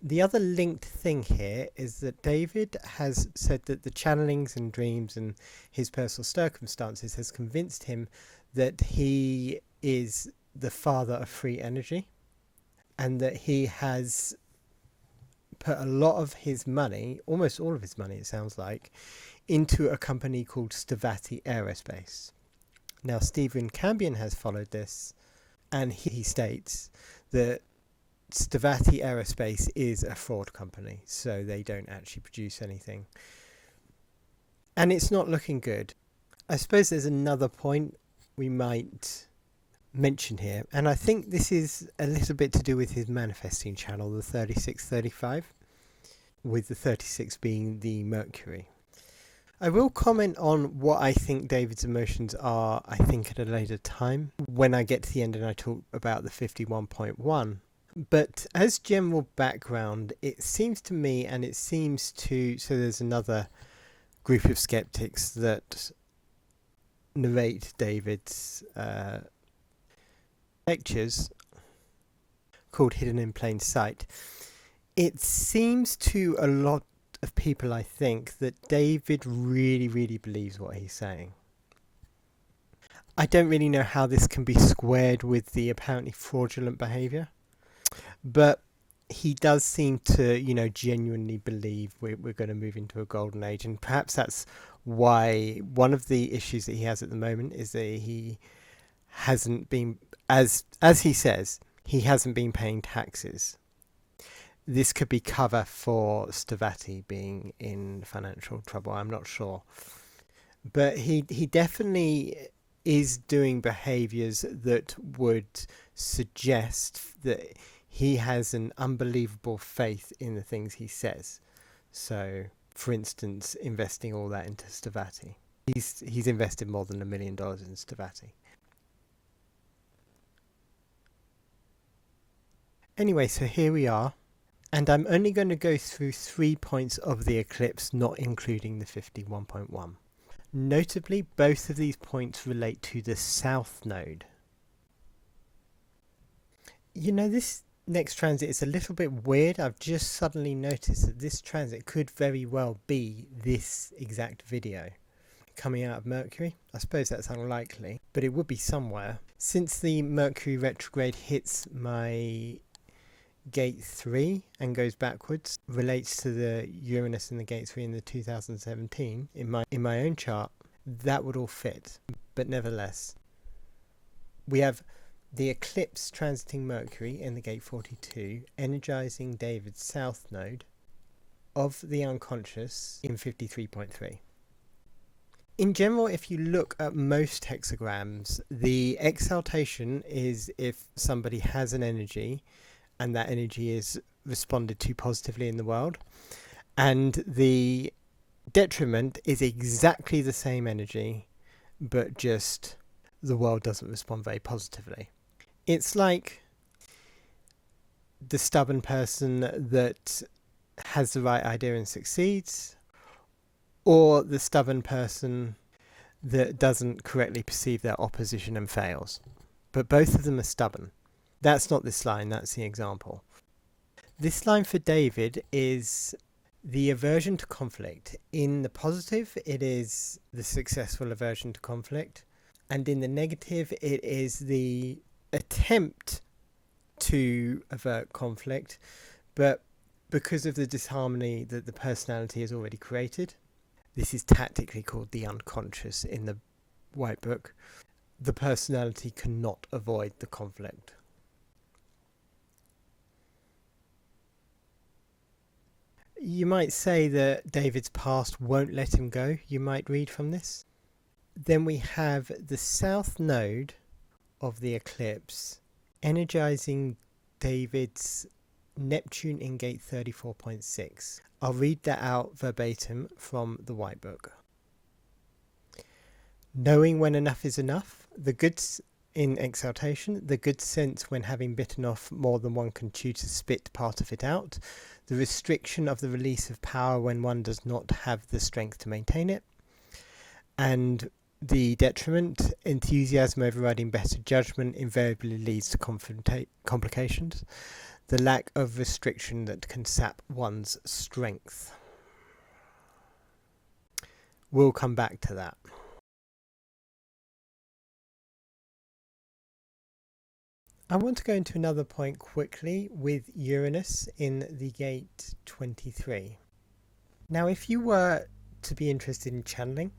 The other linked thing here is that David has said that the channelings and dreams and his personal circumstances has convinced him that he is the father of free energy, and that he has put a lot of his money, almost all of his money it sounds like, into a company called Stavati Aerospace. Now Stephen Cambion has followed this, and he states that Stavati Aerospace is a fraud company, so they don't actually produce anything. And it's not looking good. I suppose there's another point we might mention here, and I think this is a little bit to do with his manifesting channel, the 3635, with the 36 being the Mercury. I will comment on what I think David's emotions are, I think, at a later time, when I get to the end and I talk about the 51.1. But as general background, it seems to me, and it seems to, so there's another group of skeptics that narrate David's lectures called Hidden in Plain Sight. It seems to a lot of people, I think, that David really, really believes what he's saying. I don't really know how this can be squared with the apparently fraudulent behaviour, but he does seem to, genuinely believe we're going to move into a golden age, and perhaps that's why one of the issues that he has at the moment is that he hasn't been, as he says, he hasn't been paying taxes. This could be cover for Stavati being in financial trouble, I'm not sure. But he definitely is doing behaviours that would suggest that he has an unbelievable faith in the things he says. So, for instance, investing all that into Stavati. He's invested more than $1 million in Stavati. Anyway, so here we are. And I'm only going to go through 3 points of the eclipse, not including the 51.1. Notably, both of these points relate to the south node. This next transit is a little bit weird. I've just suddenly noticed that this transit could very well be this exact video coming out of Mercury. I suppose that's unlikely, but it would be somewhere. Since the Mercury retrograde hits my gate 3 and goes backwards, relates to the Uranus in the gate 3 in the 2017 in my own chart, that would all fit. But nevertheless, we have the eclipse transiting Mercury in the gate 42, energizing David's south node of the unconscious in 53.3. In general, if you look at most hexagrams, the exaltation is if somebody has an energy and that energy is responded to positively in the world. And the detriment is exactly the same energy, but just the world doesn't respond very positively. It's like the stubborn person that has the right idea and succeeds, or the stubborn person that doesn't correctly perceive their opposition and fails. But both of them are stubborn. That's not this line, that's the example. This line for David is the aversion to conflict. In the positive, it is the successful aversion to conflict. And in the negative, it is the attempt to avert conflict, but because of the disharmony that the personality has already created. This is tactically called the unconscious in the White Book. The personality cannot avoid the conflict. You might say that David's past won't let him go, you might read from this. Then we have the south node of the eclipse energizing David's Neptune in gate 34.6. I'll read that out verbatim from the White Book. Knowing when enough is enough, the goods in exaltation, the good sense when having bitten off more than one can chew to spit part of it out, the restriction of the release of power when one does not have the strength to maintain it, and the detriment, enthusiasm overriding better judgment invariably leads to complications, the lack of restriction that can sap one's strength. We'll come back to that. I want to go into another point quickly with Uranus in the gate 23. Now, if you were to be interested in channeling,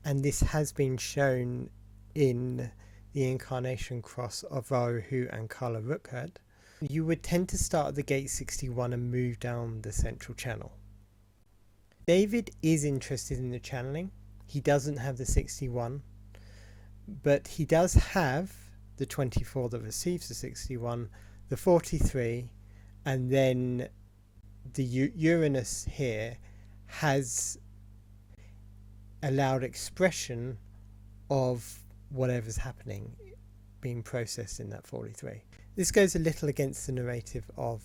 and this has been shown in the incarnation cross of Rahu and Kala Rukhad, you would tend to start at the gate 61 and move down the central channel. David is interested in the channeling. He doesn't have the 61, but he does have the 24 that receives the 61, the 43, and then the Uranus here has allowed expression of whatever's happening being processed in that 43. This goes a little against the narrative of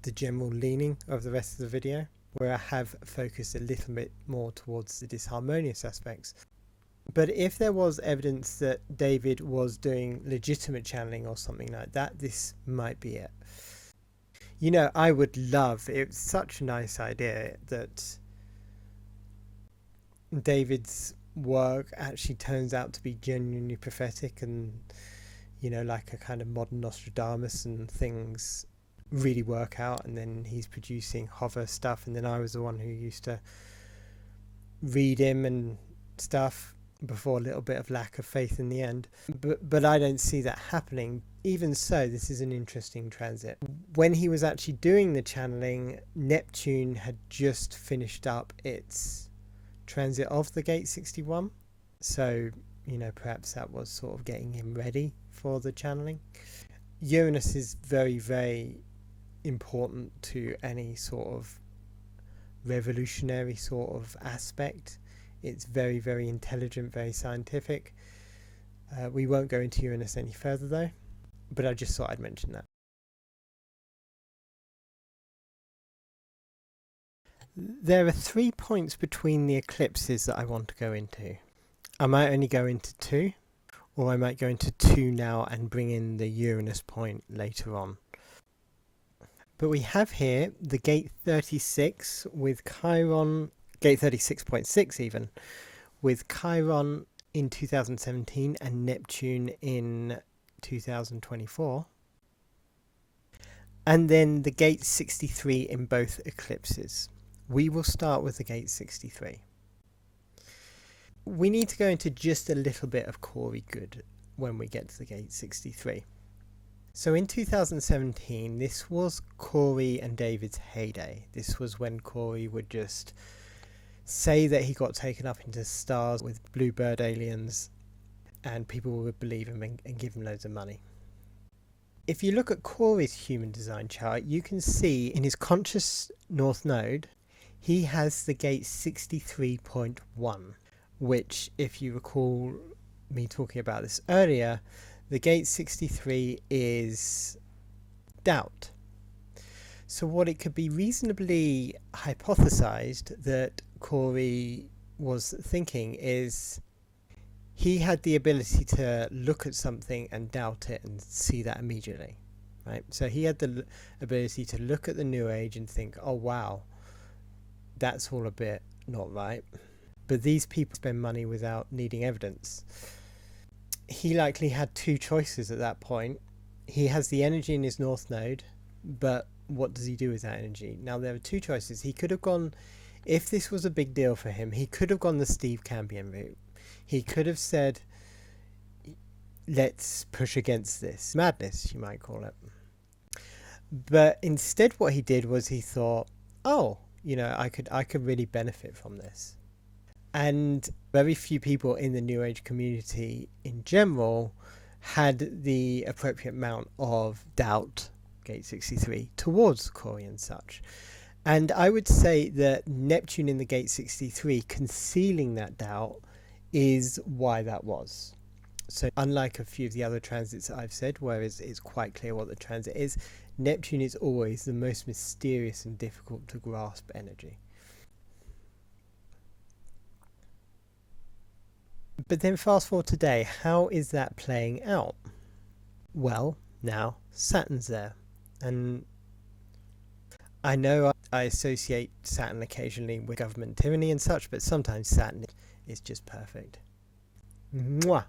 the general leaning of the rest of the video, where I have focused a little bit more towards the disharmonious aspects. But if there was evidence that David was doing legitimate channeling or something like that, this might be it. You know, I would love, it's such a nice idea that David's work actually turns out to be genuinely prophetic and, you know, like a kind of modern Nostradamus, and things really work out, and then he's producing hover stuff, and then I was the one who used to read him and stuff before a little bit of lack of faith in the end, but I don't see that happening. Even so, this is an interesting transit. When he was actually doing the channeling, Neptune had just finished up its transit of the gate 61, so, you know, perhaps that was sort of getting him ready for the channeling. Uranus is very, very important to any sort of revolutionary sort of aspect. It's very, very intelligent, very scientific. We won't go into Uranus any further though, but I just thought I'd mention that. There are 3 points between the eclipses that I want to go into. I might only go into 2, or I might go into 2 now and bring in the Uranus point later on. But we have here the gate 36 with Chiron, gate 36.6 even, with Chiron in 2017 and Neptune in 2024. And then the gate 63 in both eclipses. We will start with the gate 63. We need to go into just a little bit of Corey Good when we get to the gate 63. So in 2017, this was Corey and David's heyday. This was when Corey would just say that he got taken up into stars with bluebird aliens, and people would believe him and give him loads of money. If you look at Corey's human design chart, you can see in his conscious north node, he has the gate 63.1, which, if you recall me talking about this earlier, the gate 63 is doubt. So what it could be reasonably hypothesized that Corey was thinking is he had the ability to look at something and doubt it and see that immediately, right? So he had the ability to look at the New Age and think, oh wow, that's all a bit not right. But these people spend money without needing evidence. He likely had 2 choices at that point. He has the energy in his north node, but what does he do with that energy? Now there are 2 choices. He could have gone, if this was a big deal for him, he could have gone the Steve Cambion route. He could have said, let's push against this. Madness, you might call it. But instead what he did was he thought, oh, you know, I could really benefit from this. And very few people in the New Age community in general had the appropriate amount of doubt, gate 63, towards Corey and such. And I would say that Neptune in the gate 63 concealing that doubt is why that was. So unlike a few of the other transits that I've said, where it's quite clear what the transit is, Neptune is always the most mysterious and difficult to grasp energy. But then fast forward today, how is that playing out? Well, now Saturn's there. And I know I associate Saturn occasionally with government tyranny and such, but sometimes Saturn is just perfect. Mwah!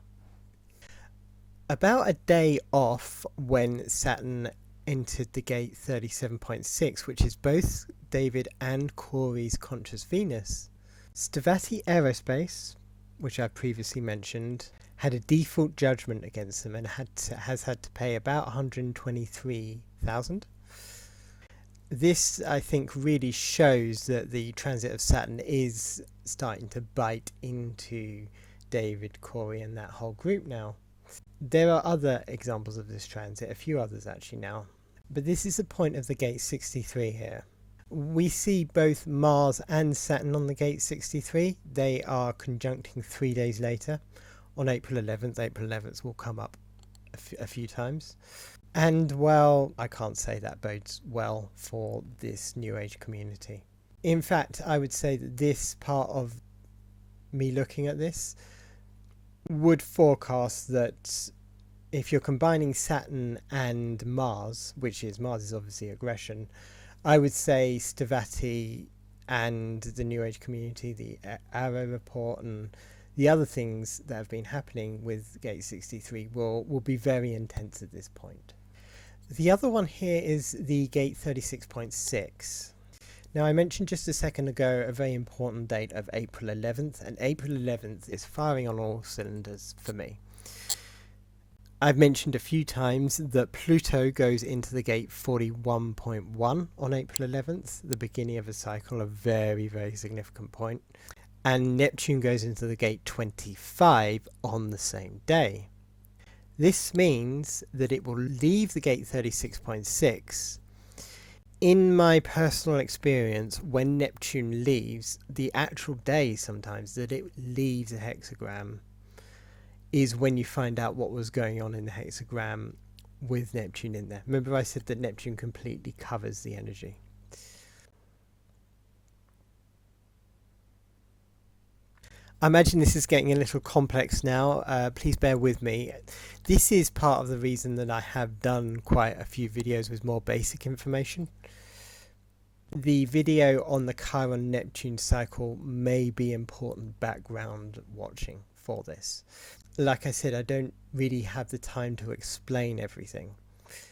About a day off when Saturn entered the gate 37.6, which is both David and Corey's conscious Venus, Stavati Aerospace, which I previously mentioned, had a default judgment against them and has had to pay about 123,000. This, I think, really shows that the transit of Saturn is starting to bite into David, Corey, and that whole group now. There are other examples of this transit, a few others actually now, but this is the point of the gate 63 here. We see both Mars and Saturn on the gate 63. They are conjuncting 3 days later on April 11th. April 11th will come up a few times. And well, I can't say that bodes well for this New Age community. In fact, I would say that this part of me looking at this would forecast that if you're combining Saturn and Mars, Mars is obviously aggression, I would say Stavati and the New Age community, the Arrow report and the other things that have been happening with Gate 63 will be very intense at this point. The other one here is the Gate 36.6. Now, I mentioned just a second ago a very important date of April 11th, and April 11th is firing on all cylinders for me. I've mentioned a few times that Pluto goes into the gate 41.1 on April 11th, the beginning of a cycle, a very, very significant point. And Neptune goes into the gate 25 on the same day. This means that it will leave the gate 36.6. In my personal experience, when Neptune leaves, the actual day sometimes that it leaves a hexagram is when you find out what was going on in the hexagram with Neptune in there. Remember I said that Neptune completely covers the energy. I imagine this is getting a little complex now. Please bear with me. This is part of the reason that I have done quite a few videos with more basic information. The video on the Chiron Neptune cycle may be important background watching for this. Like I said, I don't really have the time to explain everything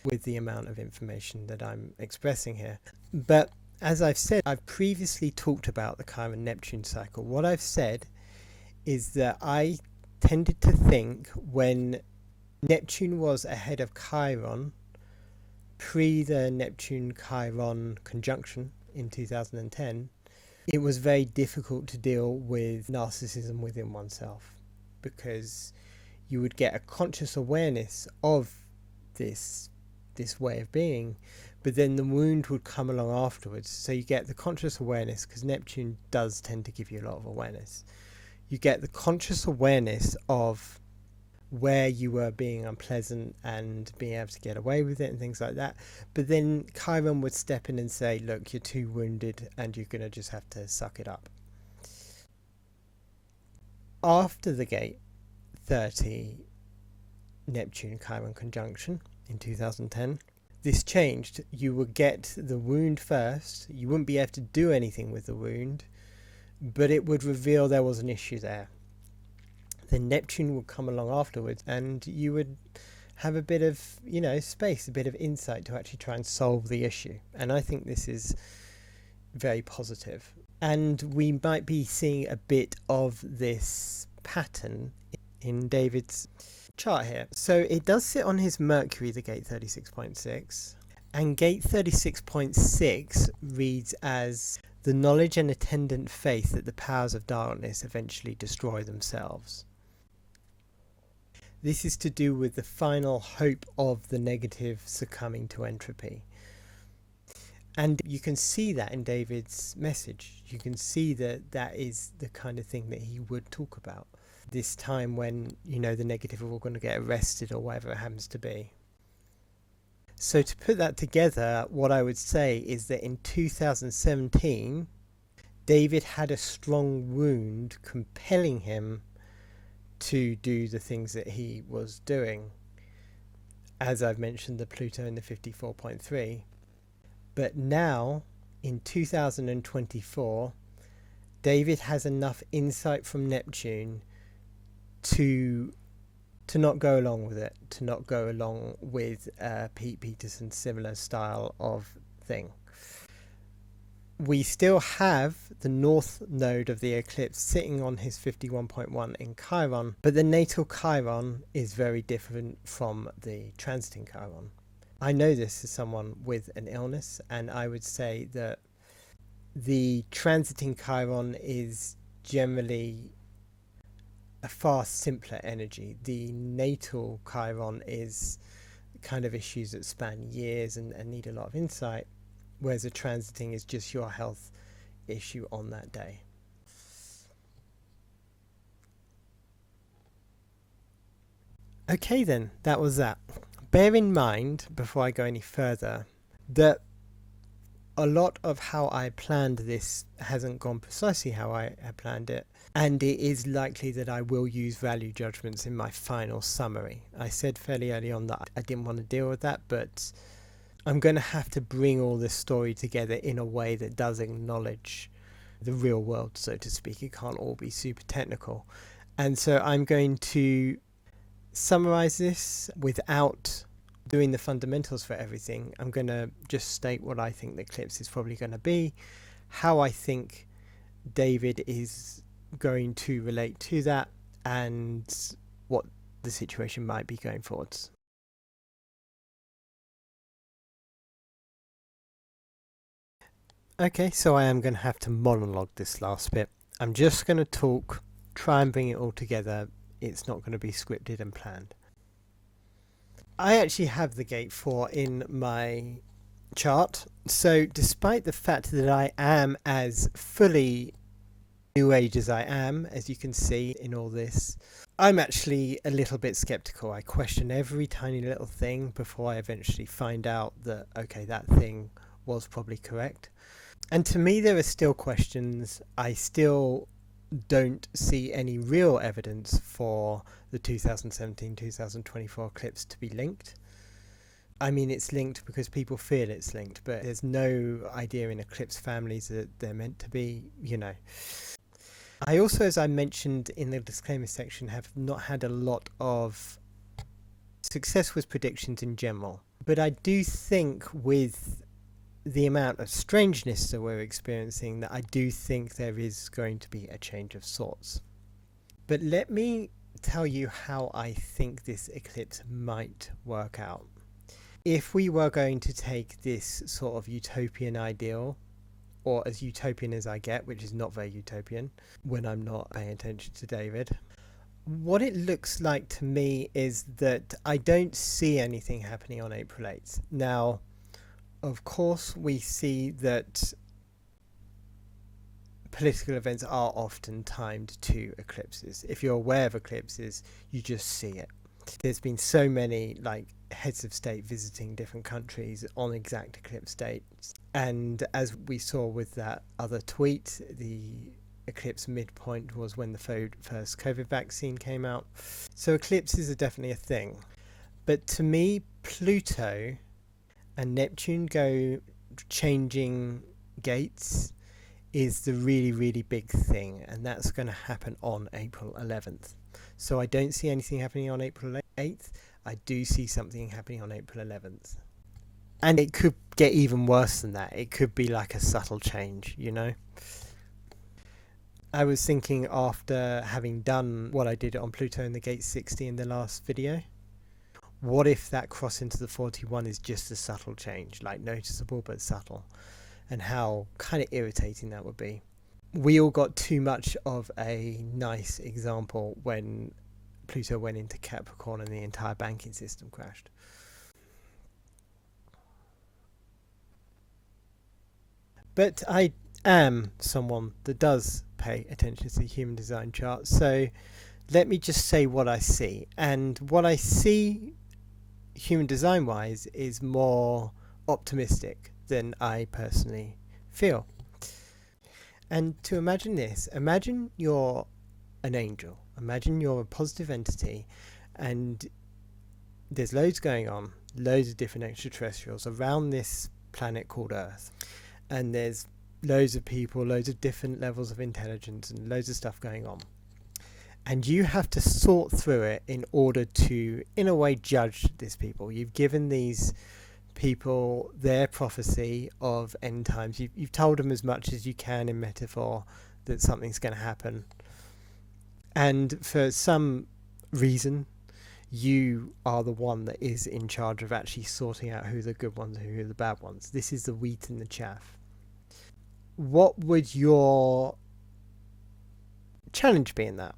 with the amount of information that I'm expressing here. But as I've said, I've previously talked about the Chiron Neptune cycle. What I've said is that I tended to think when Neptune was ahead of Chiron, pre the Neptune-Chiron conjunction in 2010, it was very difficult to deal with narcissism within oneself, because you would get a conscious awareness of this way of being, but then the wound would come along afterwards. So you get the conscious awareness, because Neptune does tend to give you a lot of awareness. You get the conscious awareness of where you were being unpleasant and being able to get away with it and things like that. But then Chiron would step in and say, look, you're too wounded and you're going to just have to suck it up. After the gate 30 Neptune-Chiron conjunction in 2010, this changed. You would get the wound first. You wouldn't be able to do anything with the wound, but it would reveal there was an issue there. Then Neptune would come along afterwards and you would have a bit of, space, a bit of insight to actually try and solve the issue. And I think this is very positive. And we might be seeing a bit of this pattern in David's chart here. So it does sit on his Mercury, the gate 36.6, and gate 36.6 reads as the knowledge and attendant faith that the powers of darkness eventually destroy themselves. This is to do with the final hope of the negative succumbing to entropy. And you can see that in David's message. You can see that that is the kind of thing that he would talk about. This time when, you know, the negative are all going to get arrested or whatever it happens to be. So to put that together, what I would say is that in 2017, David had a strong wound compelling him to do the things that he was doing. As I've mentioned, the Pluto in the 54.3. But now, in 2024, David has enough insight from Neptune to not go along with it, to not go along with Pete Peterson's similar style of thing. We still have the north node of the eclipse sitting on his 51.1 in Chiron, but the natal Chiron is very different from the transiting Chiron. I know this as someone with an illness, and I would say that the transiting Chiron is generally a far simpler energy. The natal Chiron is kind of issues that span years and need a lot of insight, whereas a transiting is just your health issue on that day. Okay then, that was that. Bear in mind, before I go any further, that a lot of how I planned this hasn't gone precisely how I planned it, and it is likely that I will use value judgments in my final summary. I said fairly early on that I didn't want to deal with that, but I'm going to have to bring all this story together in a way that does acknowledge the real world, so to speak. It can't all be super technical. And so I'm going to summarize this without doing the fundamentals for everything. I'm going to just state what I think the eclipse is probably going to be, how I think David is going to relate to that, and what the situation might be going forwards. Okay, so I am going to have to monologue this last bit. I'm just going to talk, try and bring it all together. It's not going to be scripted and planned. I actually have the gate 4 in my chart, so despite the fact that I am as fully New Age as I am, as you can see in all this, I'm actually a little bit skeptical. I question every tiny little thing before I eventually find out that, okay, that thing was probably correct. And to me, there are still questions. I still don't see any real evidence for the 2017-2024 eclipse to be linked. I mean, it's linked because people feel it's linked, but there's no idea in eclipse families that they're meant to be, you know. I also, as I mentioned in the disclaimer section, have not had a lot of success with predictions in general. But I do think with the amount of strangeness that we're experiencing, that I do think there is going to be a change of sorts. But let me tell you how I think this eclipse might work out. If we were going to take this sort of utopian ideal, or as utopian as I get, which is not very utopian when I'm not paying attention to David, what it looks like to me is that I don't see anything happening on April 8th. Now, of course, we see that political events are often timed to eclipses. If you're aware of eclipses, you just see it. There's been so many heads of state visiting different countries on exact eclipse dates. And as we saw with that other tweet, the eclipse midpoint was when the first COVID vaccine came out. So eclipses are definitely a thing. But to me, Pluto and Neptune go changing gates is the really, really big thing, and that's going to happen on April 11th. So I don't see anything happening on April 8th. I do see something happening on April 11th. And it could get even worse than that. It could be like a subtle change, you know? I was thinking, after having done what I did on Pluto in the gate 60 in the last video, what if that cross into the 41 is just a subtle change, like noticeable but subtle? and how kind of irritating that would be. We all got too much of a nice example when Pluto went into Capricorn and the entire banking system crashed. But I am someone that does pay attention to the human design chart, so let me just say what I see. And what I see human design wise is more optimistic than I personally feel. And to imagine this, imagine you're an angel, imagine you're a positive entity, and there's loads going on, loads of different extraterrestrials around this planet called Earth, and there's loads of people, loads of different levels of intelligence, and loads of stuff going on. And you have to sort through it in order to, in a way, judge these people. You've given these people their prophecy of end times. You've told them as much as you can in metaphor that something's going to happen. And for some reason, you are the one that is in charge of actually sorting out who the good ones and who are the bad ones. This is the wheat and the chaff. What would your challenge be in that?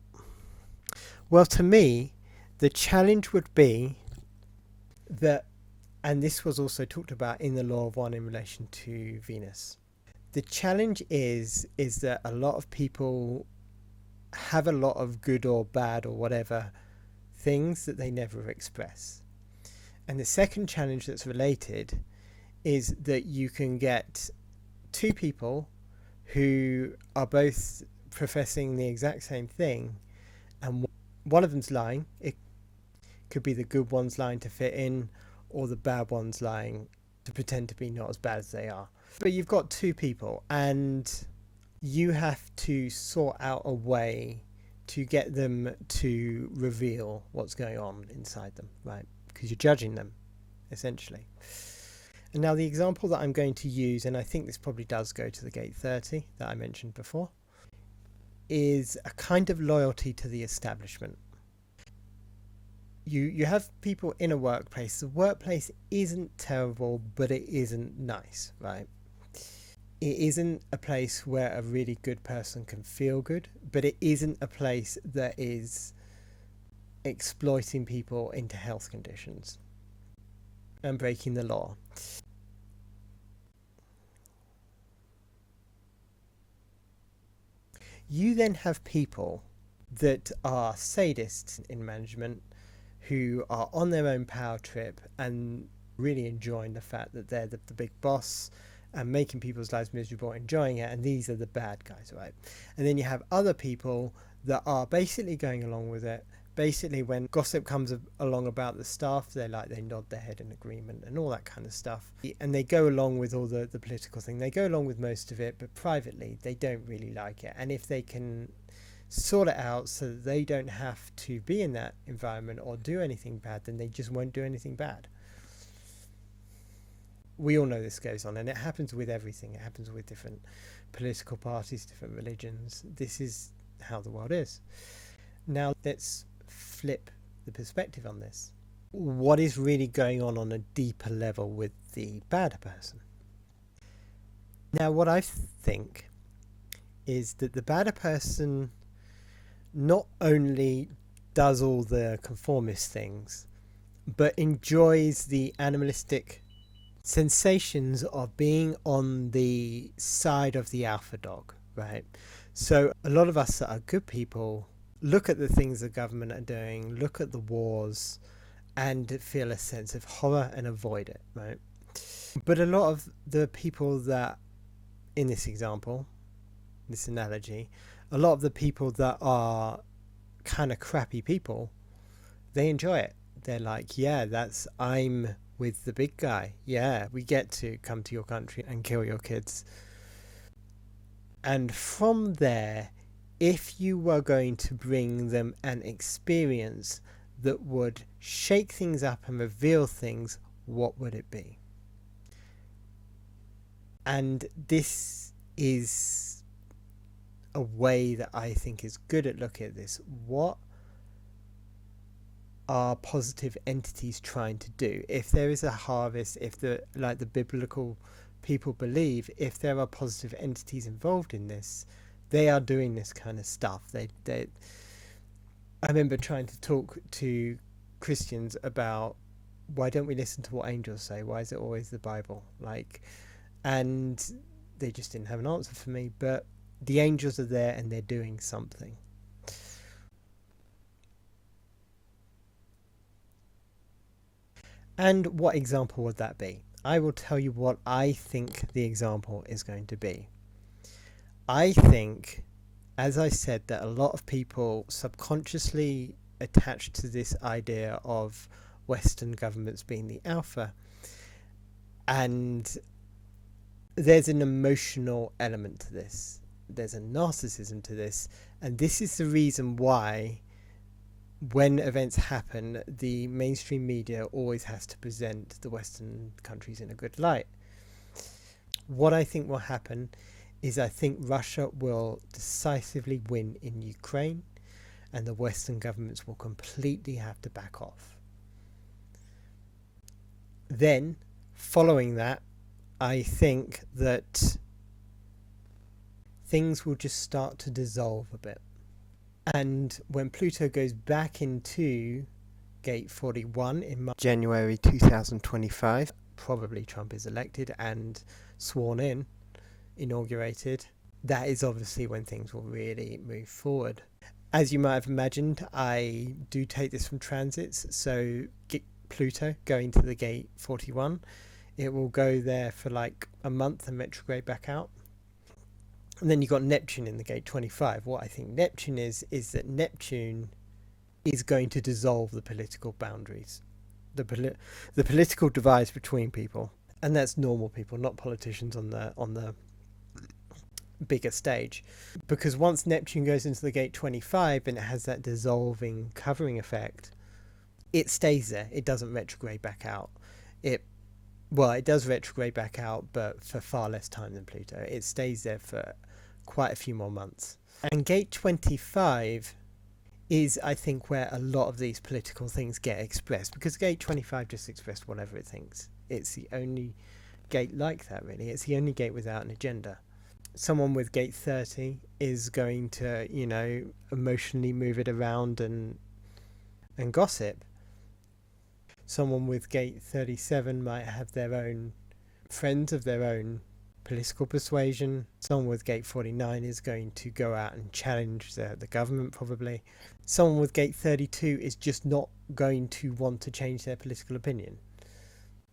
Well, to me, the challenge would be that, and this was also talked about in the Law of One in relation to Venus. The challenge is that a lot of people have a lot of good or bad or whatever things that they never express. And the second challenge that's related is that you can get two people who are both professing the exact same thing, and one of them's lying. It could be the good one's lying to fit in, or the bad one's lying to pretend to be not as bad as they are. But you've got two people, and you have to sort out a way to get them to reveal what's going on inside them, right? Because you're judging them, essentially. And now the example that I'm going to use, and I think this probably does go to the gate 30 that I mentioned before, is a kind of loyalty to the establishment. You have people in a workplace. The workplace isn't terrible, but it isn't nice, right? It isn't a place where a really good person can feel good, but it isn't a place that is exploiting people into health conditions and breaking the law. You then have people that are sadists in management who are on their own power trip and really enjoying the fact that they're the big boss and making people's lives miserable, enjoying it, and these are the bad guys, right? And then you have other people that are basically going along with it. Basically, when gossip comes along about the staff, they nod their head in agreement and all that kind of stuff. And they go along with all the political thing. They go along with most of it, but privately, they don't really like it. And if they can sort it out so that they don't have to be in that environment or do anything bad, then they just won't do anything bad. We all know this goes on, and it happens with everything. It happens with different political parties, different religions. This is how the world is. Now let's flip the perspective on this. What is really going on a deeper level with the bad person? Now, what I think is that the bad person not only does all the conformist things, but enjoys the animalistic sensations of being on the side of the alpha dog, right? So a lot of us that are good people look at the things the government are doing, look at the wars, and feel a sense of horror and avoid it, right? But a lot of the people that, in this example, this analogy, a lot of the people that are kind of crappy people, they enjoy it. They're like, yeah, I'm with the big guy. Yeah, we get to come to your country and kill your kids. And from there, if you were going to bring them an experience that would shake things up and reveal things, what would it be? And this is a way that I think is good at looking at this. What are positive entities trying to do? If there is a harvest, if the biblical people believe if there are positive entities involved in this, they are doing this kind of stuff. I remember trying to talk to Christians about, why don't we listen to what angels say? Why is it always the Bible? And they just didn't have an answer for me. But the angels are there and they're doing something. And what example would that be? I will tell you what I think the example is going to be. I think, as I said, that a lot of people subconsciously attach to this idea of Western governments being the alpha, and there's an emotional element to this. There's a narcissism to this, and this is the reason why when events happen, the mainstream media always has to present the Western countries in a good light. What I think will happen is I think Russia will decisively win in Ukraine, and the Western governments will completely have to back off. Then, following that, I think that things will just start to dissolve a bit. And when Pluto goes back into gate 41 in January 2025, probably Trump is elected and sworn in, inaugurated, that is obviously when things will really move forward. As you might have imagined, I do take this from transits. So Pluto going to the gate 41, it will go there for like a month and retrograde back out. And then you've got Neptune in the gate 25. What I think Neptune is that Neptune is going to dissolve the political boundaries, the political divides between people, and that's normal people, not politicians on the bigger stage. Because once Neptune goes into the gate 25 and it has that dissolving, covering effect, it stays there. It doesn't retrograde back out. It does retrograde back out, but for far less time than Pluto. It stays there for quite a few more months. And gate 25 is, I think, where a lot of these political things get expressed, because gate 25 just expressed whatever it thinks. It's the only gate like that, really. It's the only gate without an agenda. Someone with gate 30 is going to, emotionally move it around and gossip. Someone with gate 37 might have their own friends of their own political persuasion. Someone with gate 49 is going to go out and challenge the government, probably. Someone with gate 32 is just not going to want to change their political opinion.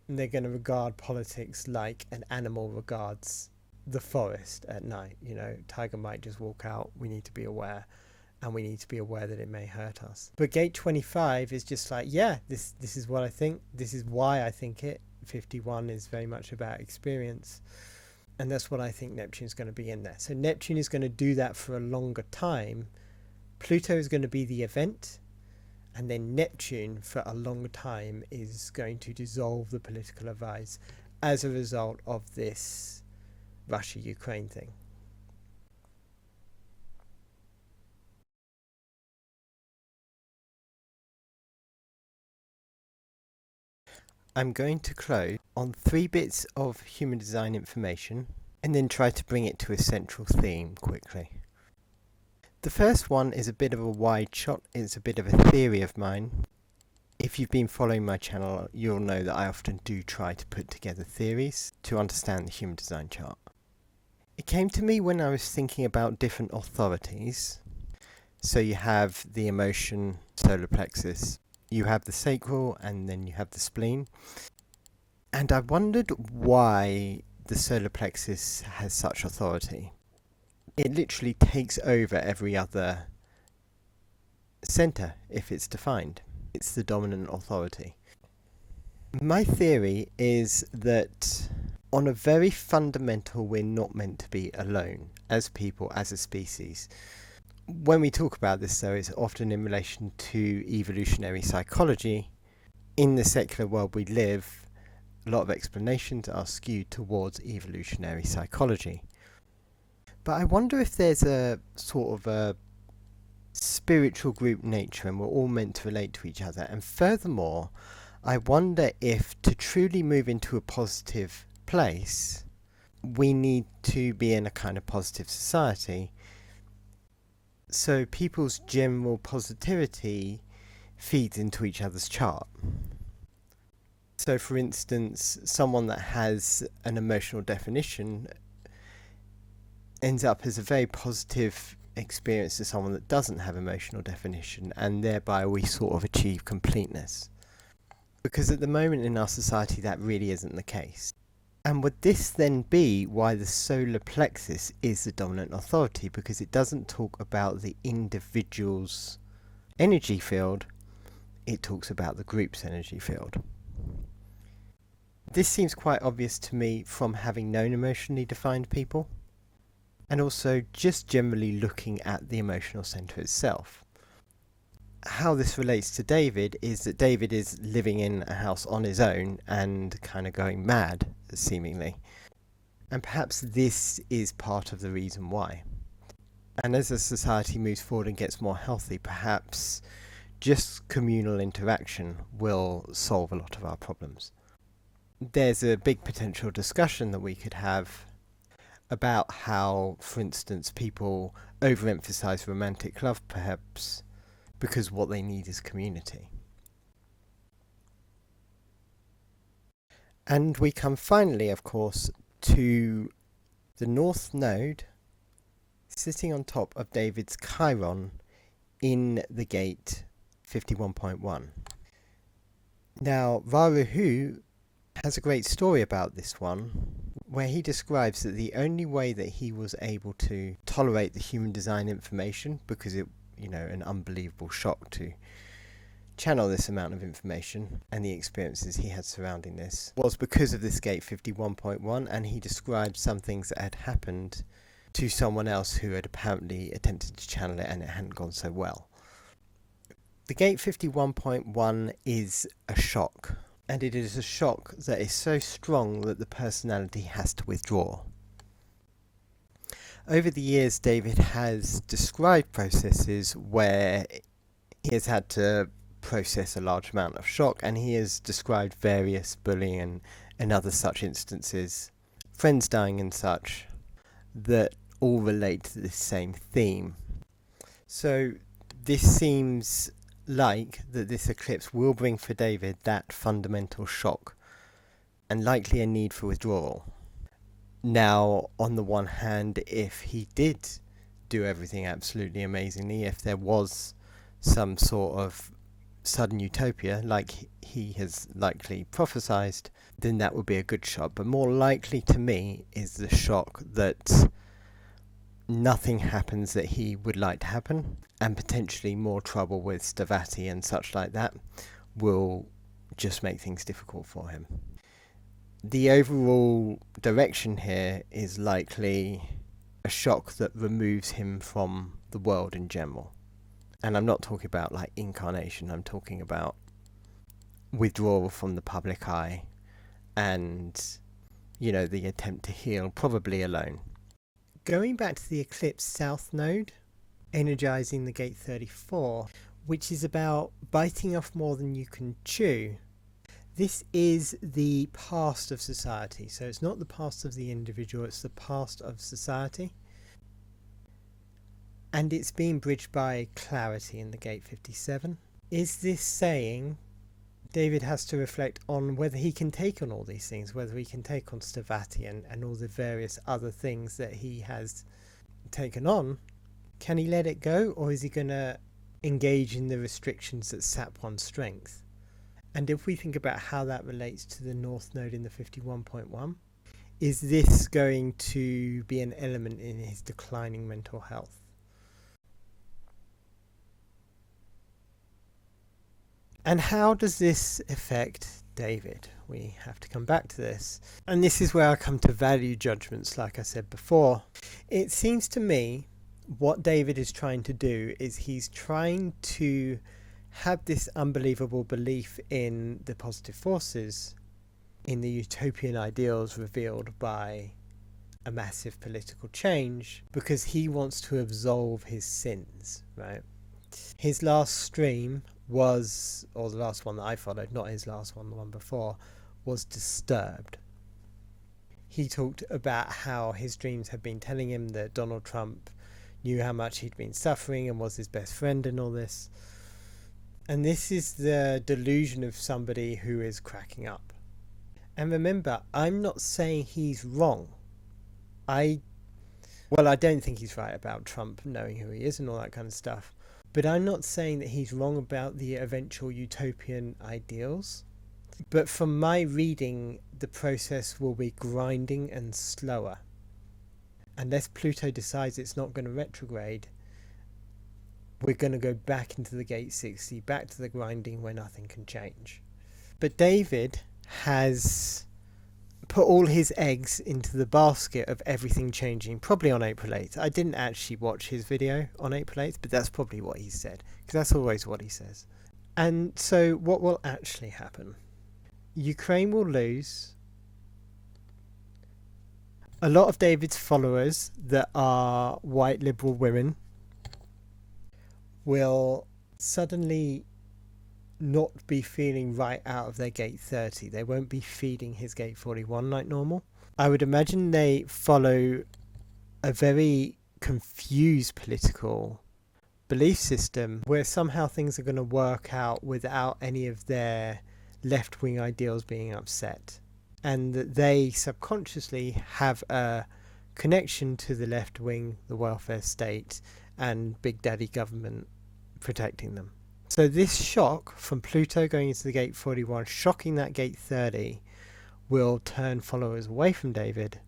And they're going to regard politics like an animal regards the forest at night. Tiger might just walk out. We need to be aware. And we need to be aware that it may hurt us. But gate 25 is just like, this is what I think. This is why I think it. 51 is very much about experience. And that's what I think Neptune's going to be in there. So Neptune is going to do that for a longer time. Pluto is going to be the event. And then Neptune, for a longer time, is going to dissolve the political divides as a result of this Russia-Ukraine thing. I'm going to close on 3 bits of human design information and then try to bring it to a central theme quickly. The first one is a bit of a wide shot. It's a bit of a theory of mine. If you've been following my channel, you'll know that I often do try to put together theories to understand the human design chart. It came to me when I was thinking about different authorities. So you have the emotion, solar plexus, you have the sacral, and then you have the spleen. And I wondered why the solar plexus has such authority. It literally takes over every other center if it's defined. It's the dominant authority. My theory is that on a very fundamental, we're not meant to be alone as people, as a species. When we talk about this, though, it's often in relation to evolutionary psychology. In the secular world we live, a lot of explanations are skewed towards evolutionary psychology. But I wonder if there's a sort of a spiritual group nature and we're all meant to relate to each other. And furthermore, I wonder if to truly move into a positive place, we need to be in a kind of positive society. So people's general positivity feeds into each other's chart. So for instance, someone that has an emotional definition ends up as a very positive experience to someone that doesn't have emotional definition, and thereby we sort of achieve completeness. Because at the moment in our society that really isn't the case. And would this then be why the solar plexus is the dominant authority? Because it doesn't talk about the individual's energy field, it talks about the group's energy field. This seems quite obvious to me from having known emotionally defined people, and also just generally looking at the emotional centre itself. How this relates to David is that David is living in a house on his own and kind of going mad, seemingly. And perhaps this is part of the reason why. And as a society moves forward and gets more healthy, perhaps just communal interaction will solve a lot of our problems. There's a big potential discussion that we could have about how, for instance, people overemphasize romantic love, perhaps because what they need is community. And we come finally, of course, to the North Node sitting on top of David's Chiron in the gate 51.1. Now, Varuhu has a great story about this one, where he describes that the only way that he was able to tolerate the human design information, because it, an unbelievable shock to channel this amount of information and the experiences he had surrounding this, was because of this gate 51.1, and he described some things that had happened to someone else who had apparently attempted to channel it and it hadn't gone so well. The gate 51.1 is a shock, and it is a shock that is so strong that the personality has to withdraw. Over the years, David has described processes where he has had to process a large amount of shock, and he has described various bullying and other such instances, friends dying and such, that all relate to the same theme. So this seems like that this eclipse will bring for David that fundamental shock and likely a need for withdrawal. Now, on the one hand, if he did do everything absolutely amazingly, if there was some sort of sudden utopia like he has likely prophesied, then that would be a good shot. But more likely to me is the shock that nothing happens that he would like to happen, and potentially more trouble with Stavati and such like that will just make things difficult for him. The overall direction here is likely a shock that removes him from the world in general. And I'm not talking about like incarnation, I'm talking about withdrawal from the public eye and, the attempt to heal, probably alone. Going back to the Eclipse South Node, energizing the gate 34, which is about biting off more than you can chew. This is the past of society, so it's not the past of the individual, it's the past of society. And it's being bridged by clarity in the gate 57. Is this saying David has to reflect on whether he can take on all these things, whether he can take on Stavati and all the various other things that he has taken on? Can he let it go, or is he going to engage in the restrictions that sap one's strength? And if we think about how that relates to the North Node in the 51.1, is this going to be an element in his declining mental health? And how does this affect David? We have to come back to this. And this is where I come to value judgments, like I said before. It seems to me what David is trying to do is he's trying to have this unbelievable belief in the positive forces, in the utopian ideals revealed by a massive political change, because he wants to absolve his sins, right? His last stream was, or the last one that I followed, not his last one, the one before, was Disturbed. he talked about how his dreams had been telling him that Donald Trump knew how much he'd been suffering and was his best friend and all this. And this is the delusion of somebody who is cracking up. And remember, I'm not saying he's wrong. I don't think he's right about Trump knowing who he is and all that kind of stuff. But I'm not saying that he's wrong about the eventual utopian ideals. But from my reading, the process will be grinding and slower. Unless Pluto decides it's not going to retrograde, we're going to go back into the gate 60, back to the grinding where nothing can change. But David has put all his eggs into the basket of everything changing, probably on April 8th. I didn't actually watch his video on April 8th, but that's probably what he said, because that's always what he says. And so what will actually happen? Ukraine will lose. A lot of David's followers that are white liberal women will suddenly not be feeling right out of their gate 30. They won't be feeding his gate 41 like normal. I would imagine they follow a very confused political belief system where somehow things are going to work out without any of their left-wing ideals being upset, and that they subconsciously have a connection to the left wing, the welfare state, and big daddy government protecting them. So this shock from Pluto going into the gate 41, shocking that gate 30, will turn followers away from David,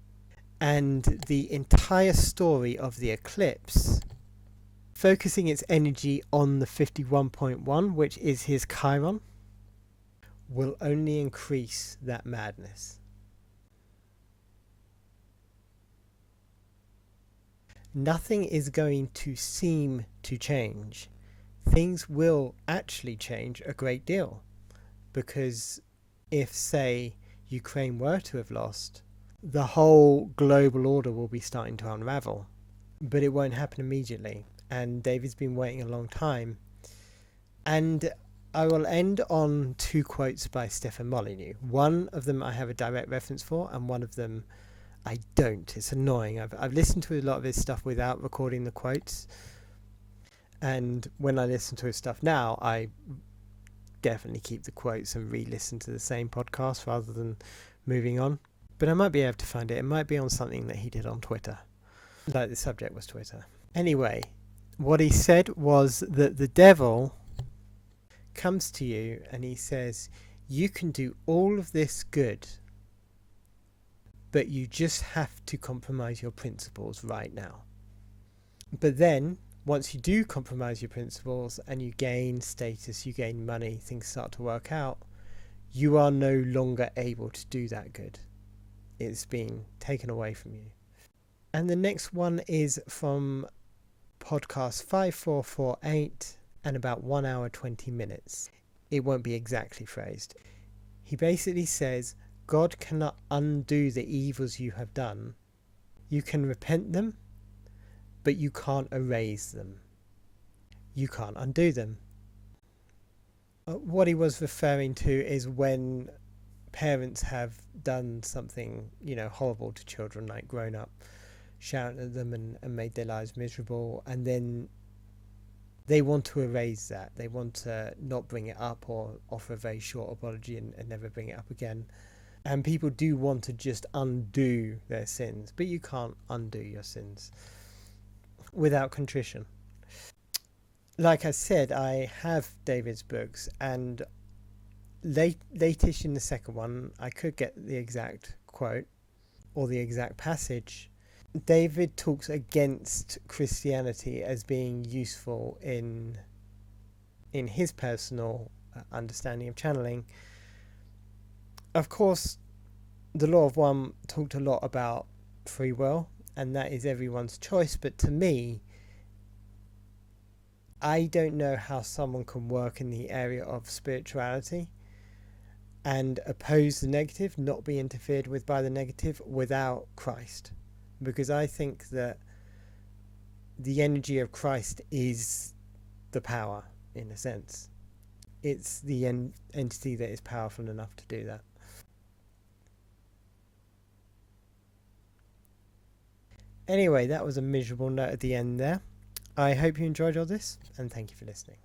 and the entire story of the eclipse, focusing its energy on the 51.1, which is his Chiron, will only increase that madness. Nothing is going to seem to change. Things will actually change a great deal, because if, say, Ukraine were to have lost, the whole global order will be starting to unravel, but it won't happen immediately, and David's been waiting a long time. And I will end on two quotes by Stefan Molyneux. One of them I have a direct reference for, and one of them I don't. It's annoying. I've listened to a lot of his stuff without recording the quotes, and when I listen to his stuff now, I definitely keep the quotes and re-listen to the same podcast rather than moving on. But I might be able to find it. It might be on something that he did on Twitter. Like the subject was Twitter. Anyway, what he said was that the devil comes to you and he says, you can do all of this good, but you just have to compromise your principles right now. But then, once you do compromise your principles and you gain status, you gain money, things start to work out, you are no longer able to do that good. It's being taken away from you. And the next one is from podcast 5448 and about 1 hour 20 minutes. It won't be exactly phrased. He basically says, God cannot undo the evils you have done. You can repent them, but you can't erase them. You can't undo them. What he was referring to is when parents have done something, horrible to children, like grown up, shouting at them and made their lives miserable, and then they want to erase that. They want to not bring it up or offer a very short apology and never bring it up again. And people do want to just undo their sins, but you can't undo your sins without contrition. Like I said, I have David's books, and latish in the second one, I could get the exact quote or the exact passage. David talks against Christianity as being useful in his personal understanding of channeling. Of course, the Law of One talked a lot about free will, and that is everyone's choice, but to me, I don't know how someone can work in the area of spirituality and oppose the negative, not be interfered with by the negative, without Christ. Because I think that the energy of Christ is the power, in a sense. It's the entity that is powerful enough to do that. Anyway, that was a miserable note at the end there. I hope you enjoyed all this, and thank you for listening.